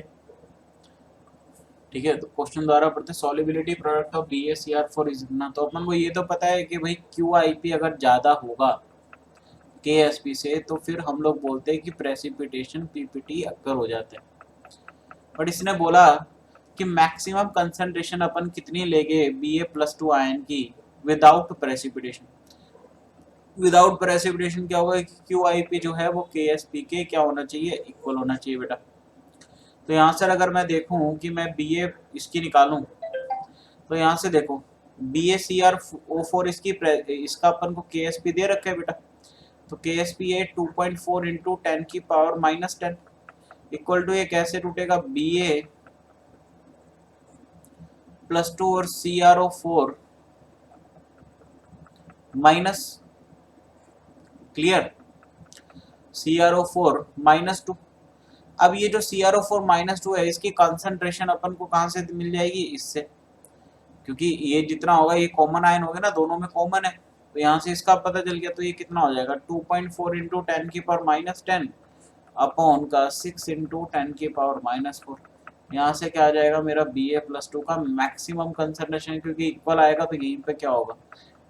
ठीक है, तो क्वेश्चन द्वारा पढ़ते, solubility product of BaCr4 is इतना, तो अपन को ये तो पता है कि भाई QIP अगर ज़्यादा होगा KSP से तो फिर हम लोग बोलते हैं कि प्रेसिपिटेशन PPT अक्कर हो जाते हैं। बट इसने बोला कि मैक्सिमम कंसंट्रेशन अपन कितनी लेंगे Ba+2 आयन की विदाउट प्रेसिपिटेशन, विदाउट प्रेसिपिटेशन क्या होगा कि QIP जो है वो KSP के क्या होना चाहिए, इक्वल होना चाहिए बेटा। तो यहाँ से अगर मैं देखूं कि मैं BA इसकी निकालूं तो यहाँ से देखो BaCrO4 इसका अपन को KSP दे रखा है बेटा, तो KSP है 2.4 इंटू 10⁻⁻10 इक्वल टू, ये कैसे टूटेगा, Ba+2 और CrO4 माइनस, क्लियर, CrO4 -2। अब ये जो CrO4 -2 है इसकी कंसंट्रेशन अपन को कहाँ से मिल जाएगी, इससे, क्योंकि ये जितना होगा ये कॉमन आयन हो गया ना, दोनों में कॉमन है, तो यहाँ से इसका पता चल गया, तो ये कितना हो जाएगा 2.4 इंटू 10⁻⁻10 अपॉन का 6 इंटू 10⁻⁻4। यहाँ से क्या आ जाएगा मेरा Ba+2 का मैक्सिमम कंसंट्रेशन, क्योंकि इक्वल आएगा तो यहीं पे क्या होगा,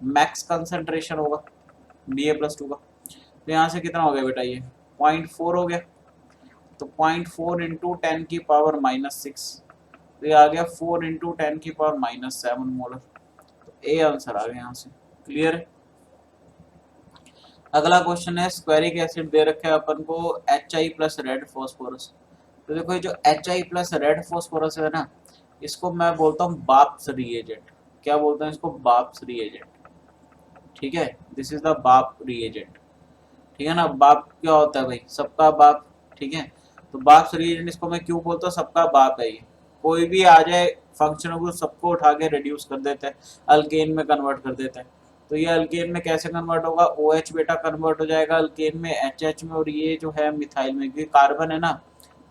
मैक्स कंसंट्रेशन होगा Ba+2 का। तो यहाँ से कितना हो गया बेटा, ये 0.4 हो गया, तो 0.4 इंटू 10⁻⁻6, तो ये आ गया 4 इंटू 10⁻⁻7 मोलर, तो ए आंसर आ गया यहाँ से, क्लियर है। अगला क्वेश्चन है, स्क्वेरिक एसिड दे रखा है अपन को HI प्लस रेड फॉस्फोरस, तो देखो ये जो HI प्लस रेड फॉस्फोरस है ना, इसको मैं बोलता हूँ बाप्स रिएजेंट, क्या बोलते हैं इसको, बाप्स रिएजेंट, ठीक है, दिस इज द बाप रिएजेंट, ठीक है ना, बाप क्या होता है भाई, सबका बाप, ठीक है, तो बाप्स रिएजेंट इसको मैं क्यों बोलता हूँ, सबका बाप है ये, कोई भी आ जाए फंक्शन को सबको उठा के रिड्यूस कर देते हैं, अल्केन में कन्वर्ट कर देते हैं, तो ये अल्केन में कैसे कन्वर्ट होगा, OH बेटा कन्वर्ट हो जाएगा अल्केन में HH में, और ये जो है मिथाइल में, क्योंकि कार्बन है ना,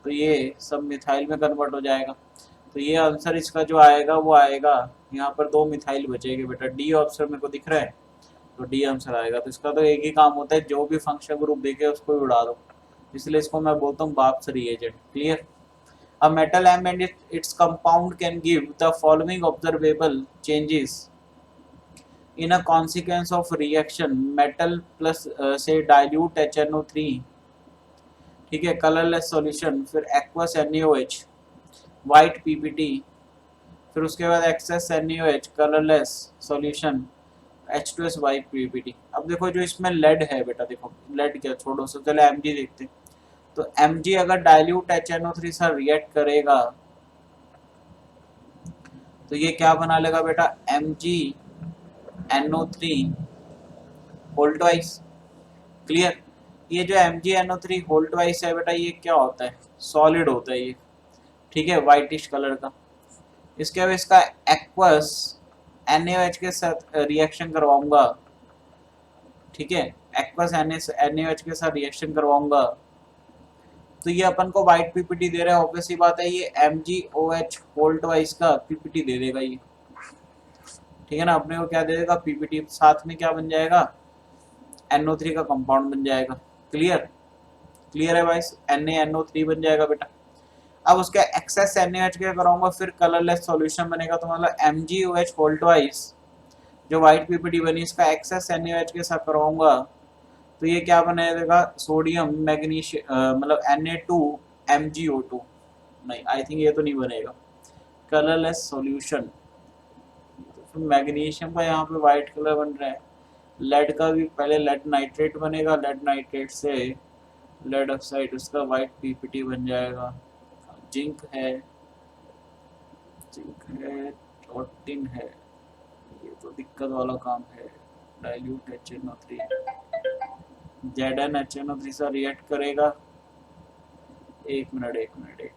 तो ये सब मिथाइल में कन्वर्ट हो जाएगा, तो ये आंसर इसका जो आएगा वो आएगा, यहाँ पर 2 मिथाइल बचेगी बेटा, डी ऑप्शन मेरे को दिख रहा है, तो डी आंसर आएगा। तो इसका तो एक ही काम होता है, जो भी फंक्शनल ग्रुप देखे उसको ही उड़ा दो, इसलिए इसको मैं बोलता हूँ बाप्स reagent, clear. A metal and its compound can give the following observable changes in a consequence of reaction metal plus say dilute HNO3, ठीक है, कलरलेस सॉल्यूशन, फिर एक्वस NaOH, वाइट PPT, फिर उसके बाद excess NaOH, colourless solution, H2S white PPT। अब देखो जो इसमें लेड है बेटा, देखो लेड क्या, छोड़ो, सब चले Mg देखते हैं, तो Mg अगर डाइल्यूट HNO3 से रिएक्ट करेगा तो ये क्या बना लेगा बेटा, MgNO3 होल ट्वाइस, क्लियर। ये जो MgNO3 होल ट्वाइस है बेटा, ये क्या होता है, सॉलिड होता है ये, ठीक है, व्हाइटिश कलर का। इसके बाद इसका एक्वस NaOH के साथ रिएक्शन करवाऊंगा, ठीक है, एक्वस NaOH के साथ रिएक्शन करवाऊंगा, तो ये अपन को वाइट पीपीटी दे रहा है, ऑब्वियसली बात है ये MgOH होल्ड वाइज का पीपीटी दे देगा ये, ठीक है ना। अपने को क्या दे देगा पीपीटी, साथ में क्या बन जाएगा NO3 का कंपाउंड बन जाएगा। क्लियर, क्लियर है भाई, NaNO3 बन जाएगा बेटा। अब उसका एक्सेस NaOH क्या कराऊंगा, फिर कलरलेस सॉल्यूशन बनेगा, तो मतलब MgOH होल्ड वाइज जो वाइट पीपीटी बनी इसका एक्सेस NaOH के साथ करवाऊंगा, तो ये क्या बनेगा सोडियम मैग्नीशियम मतलब Na2MgO2, नहीं आई थिंक ये तो नहीं बनेगा, कलरलेस सॉल्यूशन। तो मैग्नीशियम का यहाँ पे वाइट कलर बन रहा है, लेड का भी पहले लेड नाइट्रेट बनेगा, लेड नाइट्रेट से लेड ऑक्साइड, उसका वाइट पीपीटी बन जाएगा। जिंक है, जिंक है, टॉटिन है, ये तो दिक्कत वाला काम है। डाइल्यूट HNO3, ZnHNO3 से रिएक्ट करेगा। एक मिनट,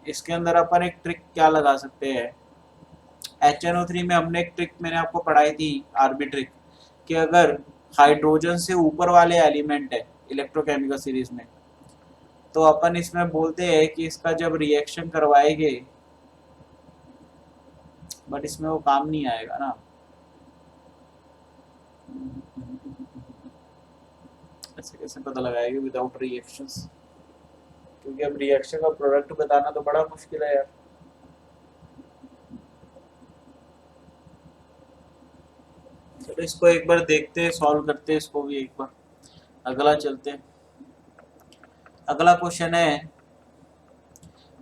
इसके अंदर अपन एक ट्रिक क्या लगा सकते हैं, HNO3 में हमने एक ट्रिक मैंने आपको पढ़ाई थी, आरबी ट्रिक, कि अगर हाइड्रोजन से ऊपर वाले एलिमेंट है इलेक्ट्रोकेमिकल सीरीज में, तो अपन इसमें बोलते हैं कि इसका जब रिएक्शन करवाएंगे, बट इसमें वो काम नहीं आएगा ना, ऐसे कैसे पता लगाएंगे विदाउट रिएक्शंस, क्योंकि अब रिएक्शन का प्रोडक्ट बताना तो बड़ा मुश्किल है यार। चलो इसको एक बार देखते हैं, सॉल्व करते हैं इसको भी एक बार, अगला चलते हैं। अगला क्वेश्चन है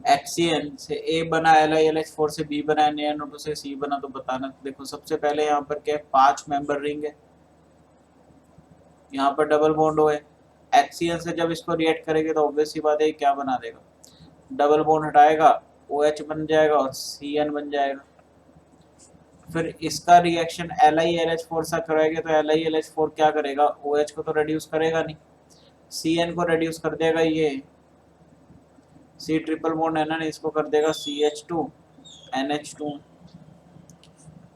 HCN से A बना, LiLH4 से B बना, NaNO2 से C बना, तो बताना। देखो सबसे पहले यहाँ पर क्या है, 5 मेंबर रिंग है, यहाँ पर डबल बॉन्ड हो है, HCN से जब इसको रिएक्ट करेंगे तो ऑब्वियसली बात है क्या बना देगा, डबल बॉन्ड हटाएगा, OH बन जाएगा और CN बन जाएगा। फिर इसका रिएक्शन LiLH4 से कराएंगे तो LiLH4 क्या करेगा, OH को तो रिड्यूस करेगा नहीं, CN को रिड्यूस कर देगा, ये C ट्रिपल बॉन्ड है ना, इसको कर देगा CH2 NH2,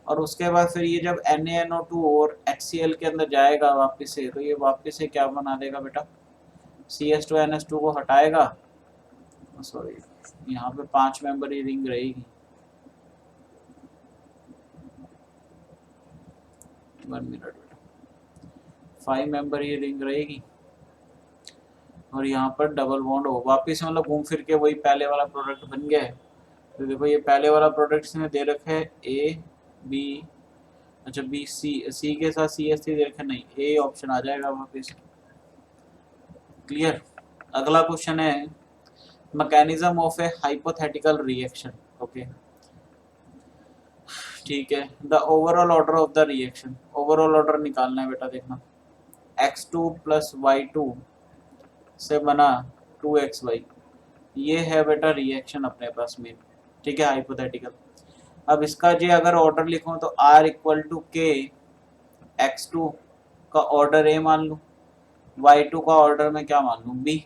और उसके बाद फिर ये जब NaNO2 और HCl के अंदर जाएगा वापस से, तो ये वापस से क्या बना देगा बेटा, CH2 NH2 को हटाएगा, सॉरी यहाँ पे 5 मेंबर ही रिंग रहेगी, 1 मिनट बेटा, 5 मेंबर ही रिंग रहेगी, और यहाँ पर डबल बॉन्ड हो वापिस, मतलब घूम फिर के वही पहले वाला प्रोडक्ट बन गया है। तो देखो ये पहले वाला प्रोडक्ट इसमें दे रखा है A B, अच्छा B C के साथ CH3 दे रखा है, नहीं A ऑप्शन आ जाएगा वापिस। क्लियर। अगला क्वेश्चन है mechanism of A hypothetical reaction, okay ठीक है। The overall order of the reaction, overall order निकालना है बेटा, देखना x2 प्लस y2 से बना 2xy, ये है बेटा रिएक्शन अपने पास में, ठीक है, हाइपोथेटिकल। अब इसका जी अगर ऑर्डर लिखूं तो R इक्वल टू के x2 का ऑर्डर A मान लूं, y2 का ऑर्डर में क्या मान लूं B,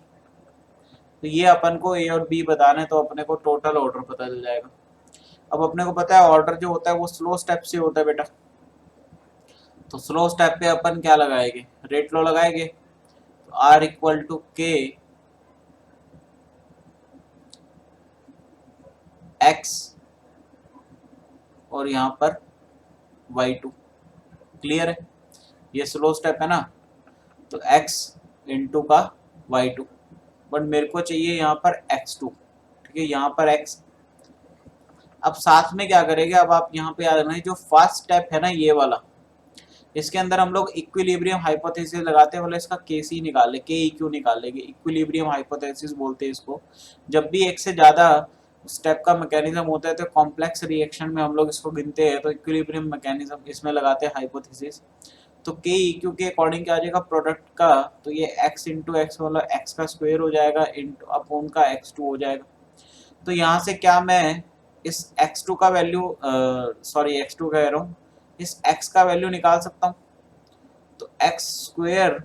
तो ये अपन को A और B बताना है, तो अपने को टोटल ऑर्डर पता चल जाएगा। अब अपने को पता है ऑर्डर जो होता है वो स्लो स्टेप से होता है बेटा, तो स्लो स्टेप पे अपन क्या लगाएंगे, रेट लॉ लगाएंगे, तो R इक्वल टू के x और यहाँ पर y2, क्लियर है, ये स्लो स्टेप है ना, तो x इंटू का y2, बट मेरे को चाहिए यहाँ पर x2, ठीक है, यहाँ पर x। अब साथ में क्या करेंगे, अब आप यहाँ पे याद रखना, जो फर्स्ट स्टेप है ना ये वाला, इसके अंदर हम लोग इक्विलिब्रियम हाइपोथेसिस लगाते हैं, बोले इसका केसी निकाल ले, के क्यू निकाल लेंगे, इक्विलिब्रियम हाइपोथेसिस बोलते हैं इसको। जब भी एक से ज्यादा स्टेप का मैकेनिज्म होता है तो कॉम्प्लेक्स रिएक्शन में हम लोग इसको गिनते हैं, तो इक्विलिब्रियम मैकेनिज्म इसमें लगाते हैं हाइपोथेसिस। तो के क्यू के अकॉर्डिंग क्या आ जाएगा प्रोडक्ट का, तो ये x इंटू एक्स मतलब x का स्क्वायर हो जाएगा इंटू अपॉन का x2 हो जाएगा। तो यहाँ से क्या मैं इस x2 का वैल्यू सॉरी x2 कह रहा हूँ, इस x का वैल्यू निकाल सकता हूँ, तो x स्क्वायर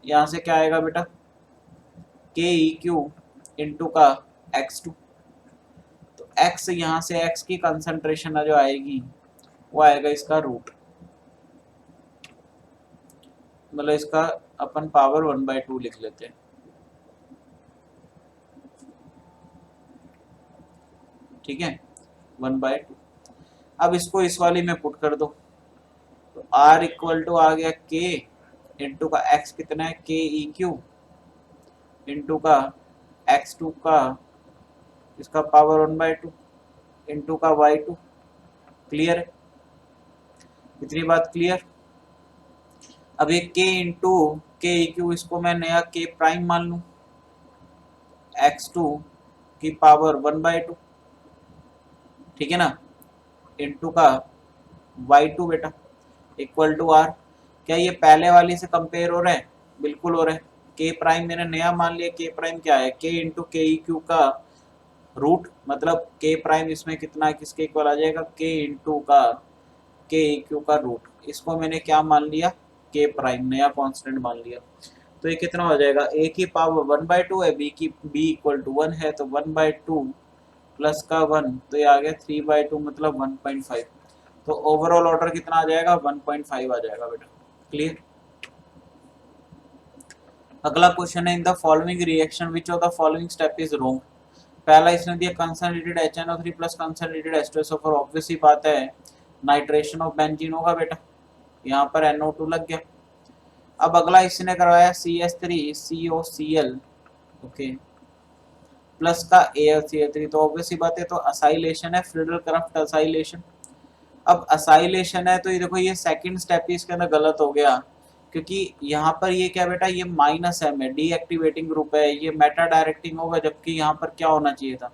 यहाँ से क्या आएगा बेटा, के क्यू इंटू का x2, तो x यहाँ से x की कंसंट्रेशन जो आएगी वो आएगा इसका रूट, मतलब इसका अपन पावर 1/2 लिख लेते हैं, ठीक है, 1/2। अब इसको इस वाली में पुट कर दो, तो R इक्वल टू आ गया K इंटू का X कितना है के ई क्यू इंटू का X2 का इसका पावर 1/2 इंटू का Y2। क्लियर है, इतनी बात क्लियर। अब ये K इंटू के ई क्यू इसको मैं नया K प्राइम मान लूं, X2 की पावर 1/2, ठीक है ना, इंटू का Y2 बेटा इक्वल टू R। क्या ये पहले वाली से कंपेयर हो रहे हैं? बिल्कुल हो रहे हैं। K प्राइम मैंने नया मान लिया, K प्राइम क्या है, K इंटू के ई क्यू का रूट, मतलब K प्राइम इसमें कितना किसके इक्वल आ जाएगा, K इंटू का के ई क्यू का रूट, इसको मैंने क्या मान लिया, K प्राइम नया कांस्टेंट मान लिया। तो ये कितना हो जाएगा, A की पावर 1/2 है, B इक्वल टू 1 है, तो 1/2 प्लस का 1, तो ये आ गया 3/2 मतलब 1.5। तो ओवरऑल ऑर्डर कितना आ जाएगा, 1.5 आ जाएगा बेटा। क्लियर। अगला क्वेश्चन है, in the following reaction which of the following step is wrong. पहला इसने दिया concentrated HNO3 plus concentrated H2SO4, obvious ही बात है नाइट्रेशन ऑफ बेंजीन होगा बेटा, यहाँ पर NO2 लग गया। अब अगला इसने करवाया CH3COCl, ओके, प्लस का AlCl3, तो ऑब्वियस ही बात है, तो असाइलेशन है, फ्रीडल क्राफ्ट असाइलेशन। अब असाइलेशन है तो ये देखो ये सेकंड स्टेप ही इसके अंदर गलत हो गया, क्योंकि यहाँ पर ये क्या बेटा, ये माइनस है में डीएक्टिवेटिंग ग्रुप है, ये मेटा डायरेक्टिंग होगा, जबकि यहाँ पर क्या होना चाहिए था,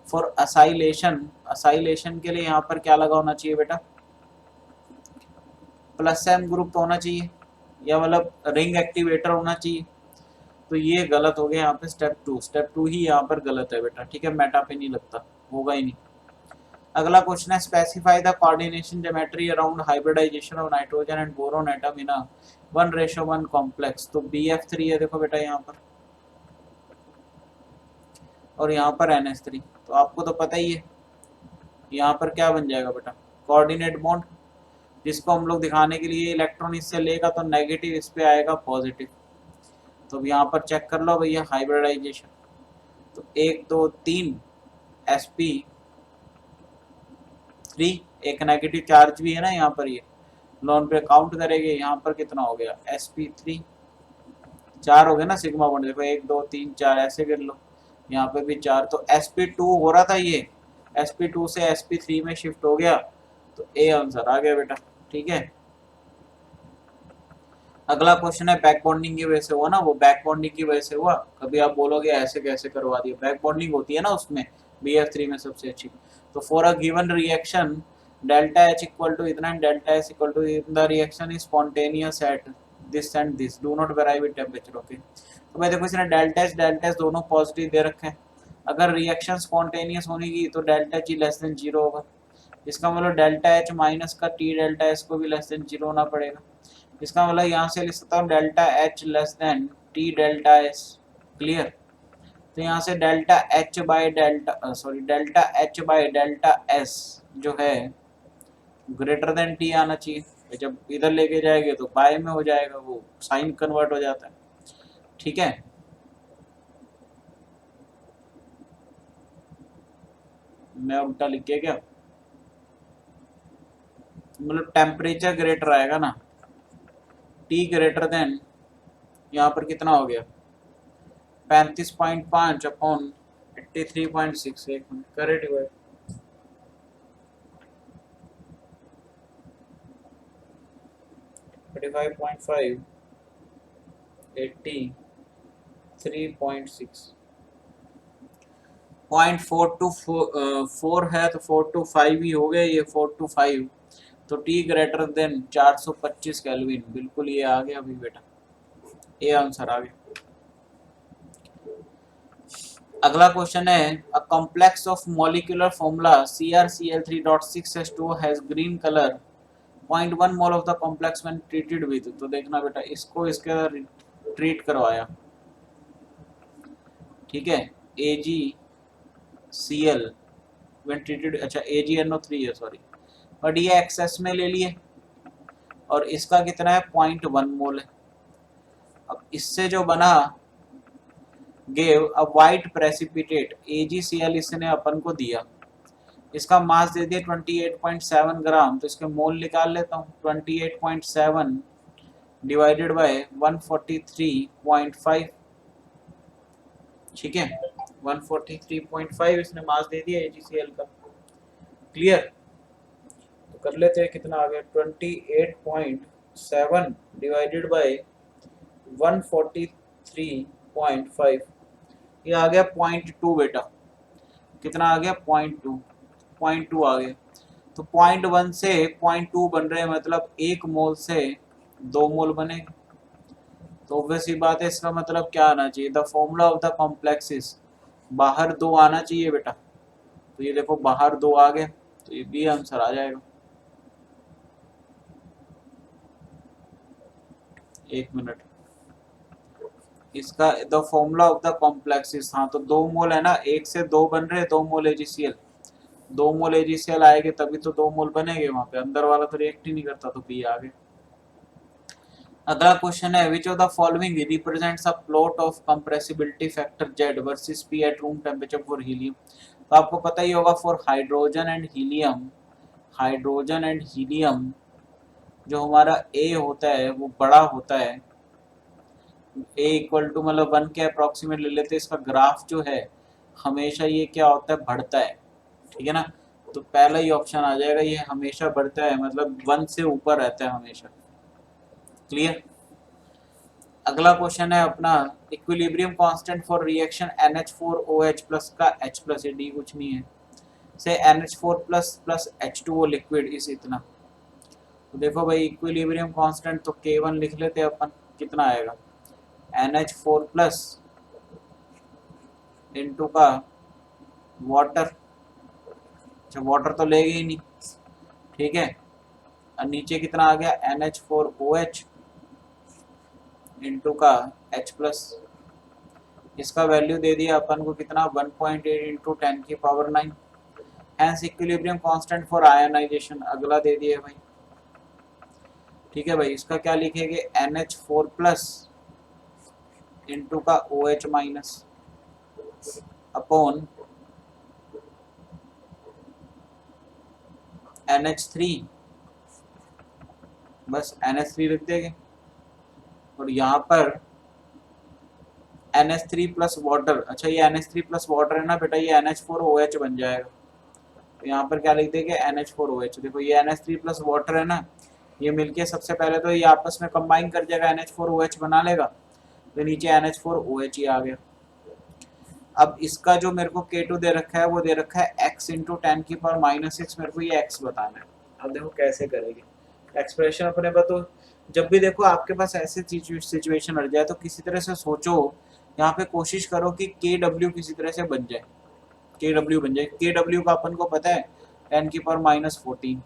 फॉर असाइलेशन, असाइलेशन के लिए यहाँ पर क्या लगा होना चाहिए बेटा, प्लस एम ग्रुप होना चाहिए, या मतलब रिंग एक्टिवेटर होना चाहिए। तो ये गलत हो गया यहाँ पे, स्टेप टू ही यहाँ पर गलत है बेटा, ठीक है, मेटा पे नहीं लगता, होगा ही नहीं। अगला क्वेश्चन है, specify the coordination geometry around hybridisation of nitrogen and boron atom in a 1:1 complex. तो BF3 है देखो बेटा यहाँ पर, और यहाँ पर NH3, तो आपको तो पता ही है यहाँ पर क्या बन जाएगा बेटा, कोऑर्डिनेट बॉन्ड, जिसको हम लोग दिखाने के लिए इलेक्ट्रॉन इससे लेगा तो नेगेटिव इस पे आएगा पॉजिटिव। तो यहाँ पर चेक कर लो भैया हाइब्रिडाइजेशन, तो 1 2 3 sp3, एक नेगेटिव चार्ज भी है ना यहाँ पर, ये लोन पे काउंट करेंगे, यहाँ पर कितना हो गया sp3, 4 हो गया ना सिग्मा बॉन्ड, देखो 1 2 3 4 ऐसे कर लो, यहाँ पे भी 4, तो sp2 हो रहा था, ये sp2 से sp3 में शिफ्ट हो गया, तो A आंसर आ गया बेटा, ठीक है। अगला क्वेश्चन है, बैक बॉन्डिंग की वजह से हुआ ना, वो बैक बॉन्डिंग की वजह से हुआ, कभी आप बोलोगे ऐसे कैसे करवा दिया, बैक बॉन्डिंग होती है ना उसमें, BF3 में सबसे अच्छी। तो for a given reaction delta H equal to इतना and delta S equal to, the reaction is spontaneous at this and this, do not vary with temperature, okay. तो मैं देखो इसने डेल्टा S दोनों पॉजिटिव दे रखे हैं, अगर रिएक्शन स्पॉन्टेनियस होने की तो डेल्टा G लेस देन 0 होगा, इसका मतलब डेल्टा H माइनस का T डेल्टा S को भी लेस देन 0 होना पड़ेगा, इसका मतलब यहाँ से लिख सकता हूँ delta H less than T delta S। Clear. तो यहाँ से delta H by delta delta H by delta S जो है ग्रेटर देन T आना चाहिए, जब इधर लेके जाएंगे तो बाय में हो जाएगा, वो साइन कन्वर्ट हो जाता है, ठीक है। मैं उल्टा लिख के क्या, मतलब टेम्परेचर ग्रेटर आएगा ना, T ग्रेटर देन, यहाँ पर कितना हो गया 35.5 अपॉन 83.6, एक मिनट करे डिवाइड, 35.5 83.6 0.4 है, तो 4 to 5 ही हो गए, ये 4 to 5, तो T ग्रेटर देन 425 केल्विन, बिल्कुल ये आ गया अभी बेटा, ये आंसर आ गया। अगला क्वेश्चन है, a complex of molecular formula CrCl3.6H2O has green colour, 0.1 mole of the complex when treated with. तो देखना बेटा इसको इसके ट्रीट करवाया, ठीक है, AgCl व्हेन ट्रीटेड, अच्छा AgNO3 है, सॉरी बट ये एक्सेस में ले लिए, और इसका कितना है 0.1 मोल है। अब इससे जो बना gave a white precipitate AgCl, इसने अपन को दिया, इसका मास दे दिया 28.7 ग्राम, तो इसके मोल निकाल लेता हूँ। 28.7 डिवाइडेड बाय 143.5, ठीक है, 143.5 इसने मास दे दिया AgCl का। क्लियर? तो कर लेते हैं, कितना आ गया 28.7 डिवाइडेड बाय 143.5, ये आ गया 0.2 बेटा। कितना आ गया 0.2, 0.2 आ गया। तो 0.1 से 0.2 बन रहे हैं, मतलब 1 मोल से 2 मोल बने। तो ऑब्वियस ही बात है, इसका मतलब क्या आना चाहिए, the formula of the complex is, बाहर 2 आना चाहिए बेटा। तो ये देखो बाहर 2 आ गया, तो ये बी आंसर आ जाएगा। एक मिनट, इसका the formula of the complexes, हाँ तो 2 मोल है ना, 1 से 2 बन रहे, 2 मोल AgCl, 2 मोल AgCl आएंगे तभी तो 2 मोल बनेंगे, वहां पे अंदर वाला तो रिएक्ट ही नहीं करता, तो बी आ गए। अगला क्वेश्चन है, विच of the following represents a plot of compressibility factor Z versus P at room temperature for helium. तो आपको पता ही होगा for hydrogen and helium, hydrogen and helium जो हमारा A होता है वो बड़ा होता है, A इक्वल टू मतलब 1 के अप्रोक्सीमेट ले लेते हैं, इसका ग्राफ जो है हमेशा ये क्या होता है, बढ़ता है, ठीक है ना। तो पहला ही ऑप्शन आ जाएगा, ये हमेशा बढ़ता है, मतलब 1 से ऊपर रहता है हमेशा। क्लियर? अगला क्वेश्चन है अपना, equilibrium constant for reaction NH4OH plus का H प्लस, ये D कुछ नहीं है, से NH4 plus plus H2O liquid इस इतना। तो देखो भाई इक्विलिब्रियम कांस्टेंट तो K1 लिख लेते हैं अपन, कितना आएगा NH4 प्लस इंटू का वाटर, अच्छा वाटर तो लेगी ही नहीं, ठीक है, और नीचे कितना आ गया NH4OH इंटू का H प्लस, इसका वैल्यू दे दिया अपन को कितना 1.8 इंटू 10 की power 9, hence equilibrium constant for ionisation अगला दे दिया भाई, ठीक है भाई। इसका क्या लिखेंगे NH4 प्लस इंटू का OH माइनस अपॉन NH3, बस NH3 लिख देंगे, और यहाँ पर NH3 प्लस वाटर, अच्छा ये NH3 प्लस वाटर है ना बेटा, ये NH4OH बन जाएगा। तो यहाँ पर क्या लिख देंगे NH4OH, देखो ये NH3 प्लस वाटर है ना, ये मिलके सबसे पहले तो ये आपस में कंबाइन कर जाएगा, NH4OH बना लेगा, तो नीचे NH4OH ही आ गया। अब इसका जो मेरे को K2 दे रखा है वो दे रखा है x इंटू 10 की पावर -6, मेरे को ये x बताना है। अब देखो कैसे करेंगे एक्सप्रेशन अपने तो, जब भी देखो आपके पास ऐसे सिचुएशन अड़ जाए तो किसी तरह से सोचो, यहाँ पे कोशिश करो कि KW किसी तरह से बन जाए, KW बन जाए। KW का अपन को पता है 10 की पावर -14।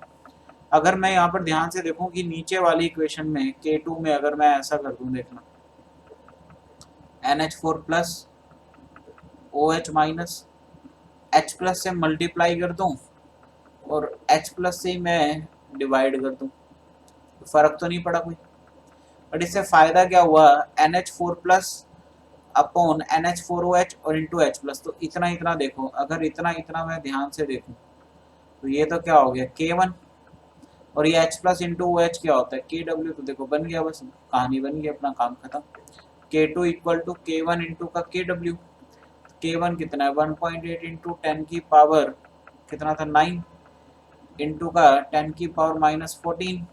अगर मैं यहाँ पर ध्यान से देखूं कि नीचे वाली इक्वेशन में K2 में अगर मैं ऐसा कर दूं, देखना NH4 plus OH minus H plus से मल्टीप्लाई कर दूं और H प्लस से ही मैं डिवाइड कर दूं, तो फर्क तो नहीं पड़ा कोई, बट इससे फायदा क्या हुआ, NH4 प्लस अपॉन NH4OH और इंटू H प्लस, तो इतना इतना देखो, अगर इतना इतना मैं ध्यान से देखूं तो ये तो क्या हो गया K1, और ये H प्लस इंटू OH क्या होता है KW, तो देखो बन गया, बस कहानी बन गई, अपना काम खत्म। K2 equal to K1 into का KW, K1 कितना है 1.8 इंटू 10 की पावर कितना था 9 इंटू का 10 की पावर -14,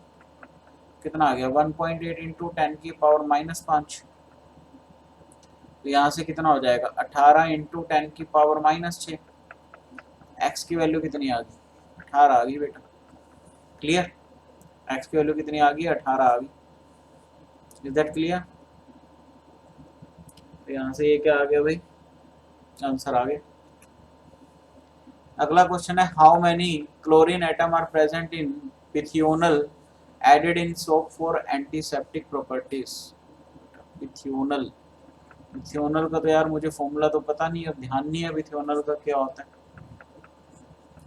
कितना आ गया 1.8 इंटू 10 की पावर -5, तो यहाँ से कितना हो जाएगा 18 इंटू 10 की पावर -6, x की वैल्यू कितनी आ गई 18 आ गई बेटा। क्लियर? x की वैल्यू कितनी आ गई 18 आ गई। Is that clear? तो यहाँ से ये क्या आ गया भाई, आंसर आ गया। अगला क्वेश्चन है, how many chlorine atom are present in bithionol added in soap for antiseptic properties. Bithionol, bithionol का तो यार मुझे फॉर्मूला तो पता नहीं है, ध्यान नहीं है पिथियोनल का क्या होता है,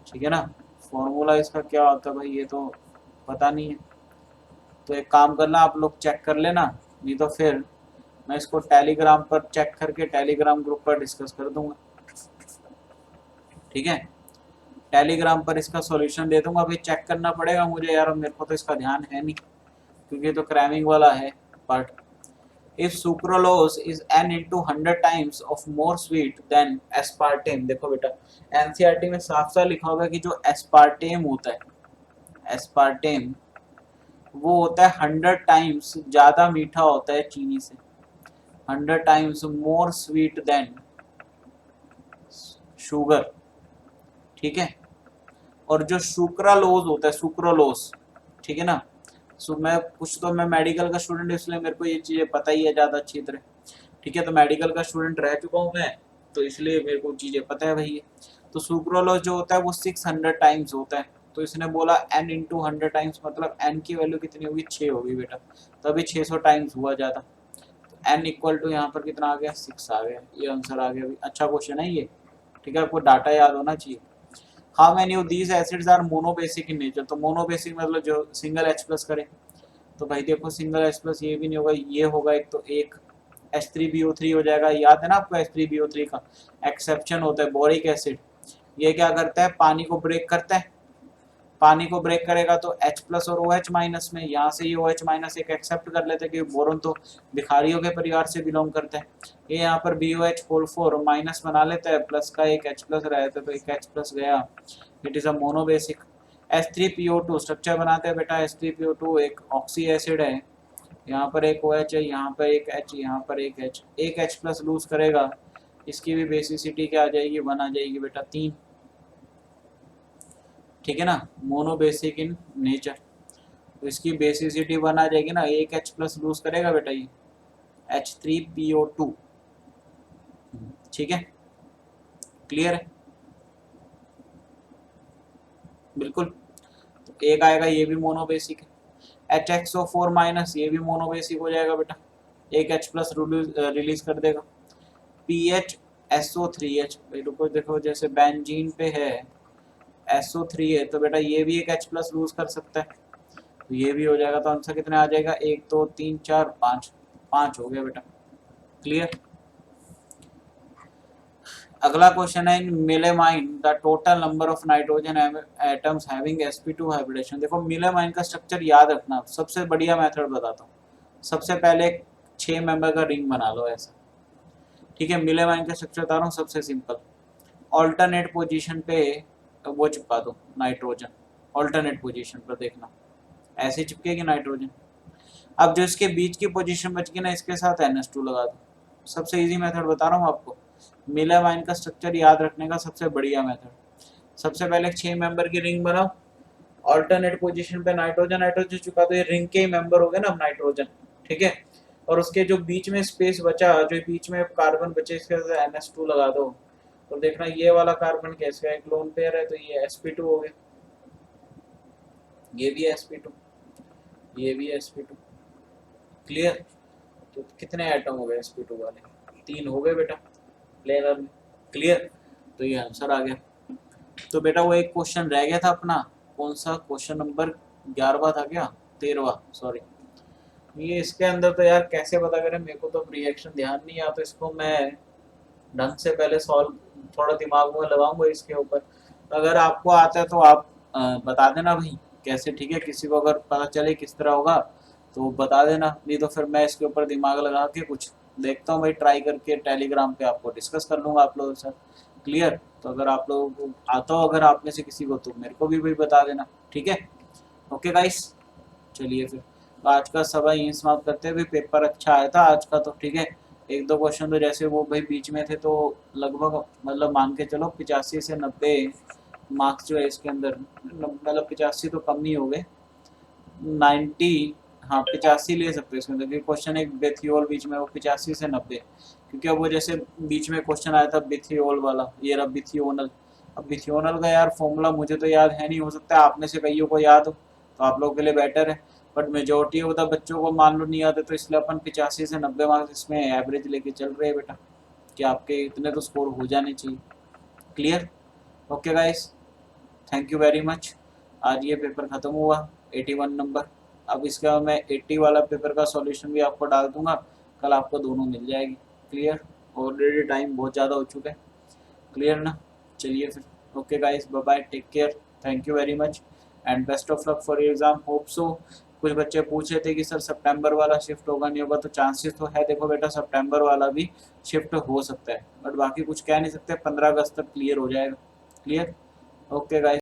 ठीक है ना। फॉर्मूला इसका क्या होता है भाई, ये तो पता नहीं है। तो एक काम करना, आप लोग चेक कर लेना, नहीं तो फिर मैं इसको टेलीग्राम पर चेक करके टेलीग्राम ग्रुप पर डिस्कस कर दूंगा, ठीक है। टेलीग्राम पर इसका सॉल्यूशन दे दूंगा, अभी चेक करना पड़ेगा मुझे यार, मेरे को तो इसका ध्यान है नहीं क्योंकि तो क्रैमिंग वाला है part. If sucralose is n into 100 times of more sweet than aspartame, देखो बेटा एनसीईआरटी में साफ साफ लिखा होगा कि जो एस्पार्टेम होता है, एस्पार्टेम वो होता है 100 टाइम्स ज्यादा मीठा होता है चीनी से, 100 times more sweet than sugar, ठीक है। और जो सुक्रालोज होता है, सुक्रोलोज, ठीक है ना। सो मैं कुछ तो मैं मेडिकल का स्टूडेंट, इसलिए मेरे को ये चीज़ें पता ही है ज़्यादा अच्छी तरह, ठीक है। तो मेडिकल का स्टूडेंट रह चुका हूँ मैं, तो इसलिए मेरे को चीज़ें पता है भाई। तो सुक्रोलोज जो होता है वो 600 टाइम्स होता है, तो इसने बोला n इंटू 100 टाइम्स, मतलब n की वैल्यू कितनी होगी, 6 होगी बेटा, तो अभी 600 टाइम्स हुआ ज़्यादा, तो n इक्वल टू यहाँ पर कितना आ गया, 6 आ गया, ये आंसर आ गया अभी। अच्छा क्वेश्चन है ये, ठीक है, आपको डाटा याद होना चाहिए। How many of these acids are monobasic in nature, तो मोनोबेसिक मतलब जो सिंगल H प्लस करे, तो भाई देखो सिंगल H प्लस ये भी नहीं होगा, ये होगा एक, तो एक H3BO3 हो जाएगा। याद है ना आपको H3BO3 का एक्सेप्शन होता है बोरिक एसिड, ये क्या करता है, पानी को ब्रेक करता है, पानी को ब्रेक करेगा तो H प्लस और OH माइनस में, यहाँ से ये OH माइनस एक एक्सेप्ट कर लेते हैं कि बोरोन तो भिखारियों के परिवार से बिलोंग करता है, ये यहाँ पर BOH होल 4 माइनस बना लेता है, प्लस का एक H प्लस रहता है, तो एक H प्लस गया, it is a monobasic. H3PO2 structure बनाते हैं बेटा, H3PO2 एक ऑक्सी एसिड है, यहाँ पर एक OH है, यहाँ पर एक H, यहाँ पर एक H, एक H प्लस लूज करेगा, इसकी भी बेसिसिटी क्या आ जाएगी, 1 आ जाएगी बेटा, 3, ठीक है ना, मोनोबेसिक इन नेचर, तो इसकी बेसिसिटी 1 आ जाएगी ना, एक H प्लस लूज करेगा बेटा ये H3PO2, ठीक है, क्लियर है बिल्कुल। तो एक आएगा, ये भी मोनोबेसिक है, HXO4 माइनस, ये भी मोनोबेसिक हो जाएगा बेटा, एक H प्लस रिलीज कर देगा। PHSO3H, भाई रुको देखो, जैसे बेंजीन पे है SO3 है, तो बेटा ये भी एक H प्लस लूज कर सकता है, तो ये भी हो जाएगा, तो आंसर कितने आ जाएगा, 1 2 3 4 5, 5 हो गया बेटा, क्लियर। अगला क्वेश्चन है, in melamine the total number of nitrogen atoms having sp2 hybridization. देखो मिलेमाइन का स्ट्रक्चर याद रखना, सबसे बढ़िया मेथड बताता हूँ। सबसे पहले 6 मेंबर का रिंग बना लो ऐसा, ठीक है। मिलेमाइन का स्ट्रक्चर बता रहा हूँ सबसे सिंपल, ऑल्टरनेट पोजीशन पे वो चिपका दो नाइट्रोजन, ऑल्टरनेट पोजीशन पर देखना ऐसे चिपकेगी नाइट्रोजन। अब जो इसके बीच की पोजीशन बच गई ना, इसके साथ NH2 लगा दो, सबसे इजी मेथड बता रहा हूँ आपको, मिलेमाइन का स्ट्रक्चर याद रखने का सबसे बढ़िया मेथड। सबसे पहले 6 मेंबर की रिंग बनाओ, ऑल्टरनेट पोजीशन पे नाइट्रोजन नाइट्रोजन चुका दो, ये रिंग के ही मेंबर हो गए ना नाइट्रोजन, ठीक है। और उसके जो बीच में स्पेस बचा, जो बीच में कार्बन बचे, इसके साथ NH2 लगा दो, तो देखना ये वाला कार्बन कैसे है, एक लोन पेयर है, तो ये sp2 हो गया, ये भी sp2, ये भी sp2, क्लियर। तो कितने एटम हो गए sp2 वाले, 3 हो गए बेटा प्लेनर में, क्लियर। तो ये आंसर आ गया। तो बेटा वो एक क्वेश्चन रह गया था अपना, कौन सा क्वेश्चन नंबर 11वां था क्या, 13वां, सॉरी। ये इसके अंदर तो यार कैसे पता करें, मेरे को तो रिएक्शन ध्यान नहीं आता, तो इसको मैं ढंग से पहले सॉल्व थोड़ा दिमाग में लगाऊंगा इसके ऊपर। अगर आपको आता है तो आप बता देना भाई कैसे, ठीक है। किसी को अगर पता चले किस तरह होगा तो बता देना, नहीं तो फिर मैं इसके ऊपर दिमाग लगा के कुछ देखता हूँ भाई, ट्राई करके टेलीग्राम पे आपको डिस्कस कर लूँगा आप लोगों के साथ, क्लियर। तो अगर आप लोगों को आता हो, अगर आप में से किसी को, तो मेरे को भी भाई बता देना, ठीक है। ओके गाइस, चलिए फिर आज का सभा यहीं समाप्त करते हैं भाई। पेपर अच्छा आया था आज का तो, ठीक है। एक दो क्वेश्चन तो जैसे वो भाई बीच में थे, तो लगभग मतलब मान के चलो 85 से 90 मार्क्स जो है इसके अंदर, मतलब 85 तो कम नहीं हो गए, 90, हाँ 85 ले सकते हैं इसके अंदर, क्योंकि क्वेश्चन एक बेथियोल बीच में, वो 85 से 90, क्योंकि अब वो जैसे बीच में क्वेश्चन आया था बिथियोल वाला, ये रहा बिथियोनल। अब बिथियोनल का यार फॉर्मूला मुझे तो याद है नहीं, हो सकता है आप में से कईयों को याद हो, तो आप लोगों के लिए बेटर है, बट मेजोरिटी ऑफ द बच्चों को मान लो नहीं आते, तो इसलिए अपन 85 से 90 मार्क्स इसमें एवरेज लेके चल रहे हैं बेटा, कि आपके इतने तो स्कोर हो जाने चाहिए, clear. Okay guys, thank you very much. आज ये पेपर ख़त्म हुआ 81 नंबर। अब इसके बाद मैं 80 वाला पेपर का सॉल्यूशन भी आपको डाल दूंगा, कल आपको दोनों मिल जाएगी। क्लियर? ऑलरेडी टाइम बहुत ज़्यादा हो चुका है। क्लियर ना? चलिए फिर okay guys, bye bye, take care, thank you very much and best of luck for exam, hope so. कुछ बच्चे पूछ रहे थे कि सर सितंबर वाला शिफ्ट होगा नहीं होगा, तो चांसेस तो है, देखो बेटा सितंबर वाला भी शिफ्ट हो सकता है, बट बाकी कुछ कह नहीं सकते। 15 अगस्त तक क्लियर हो जाएगा। क्लियर? Okay guys.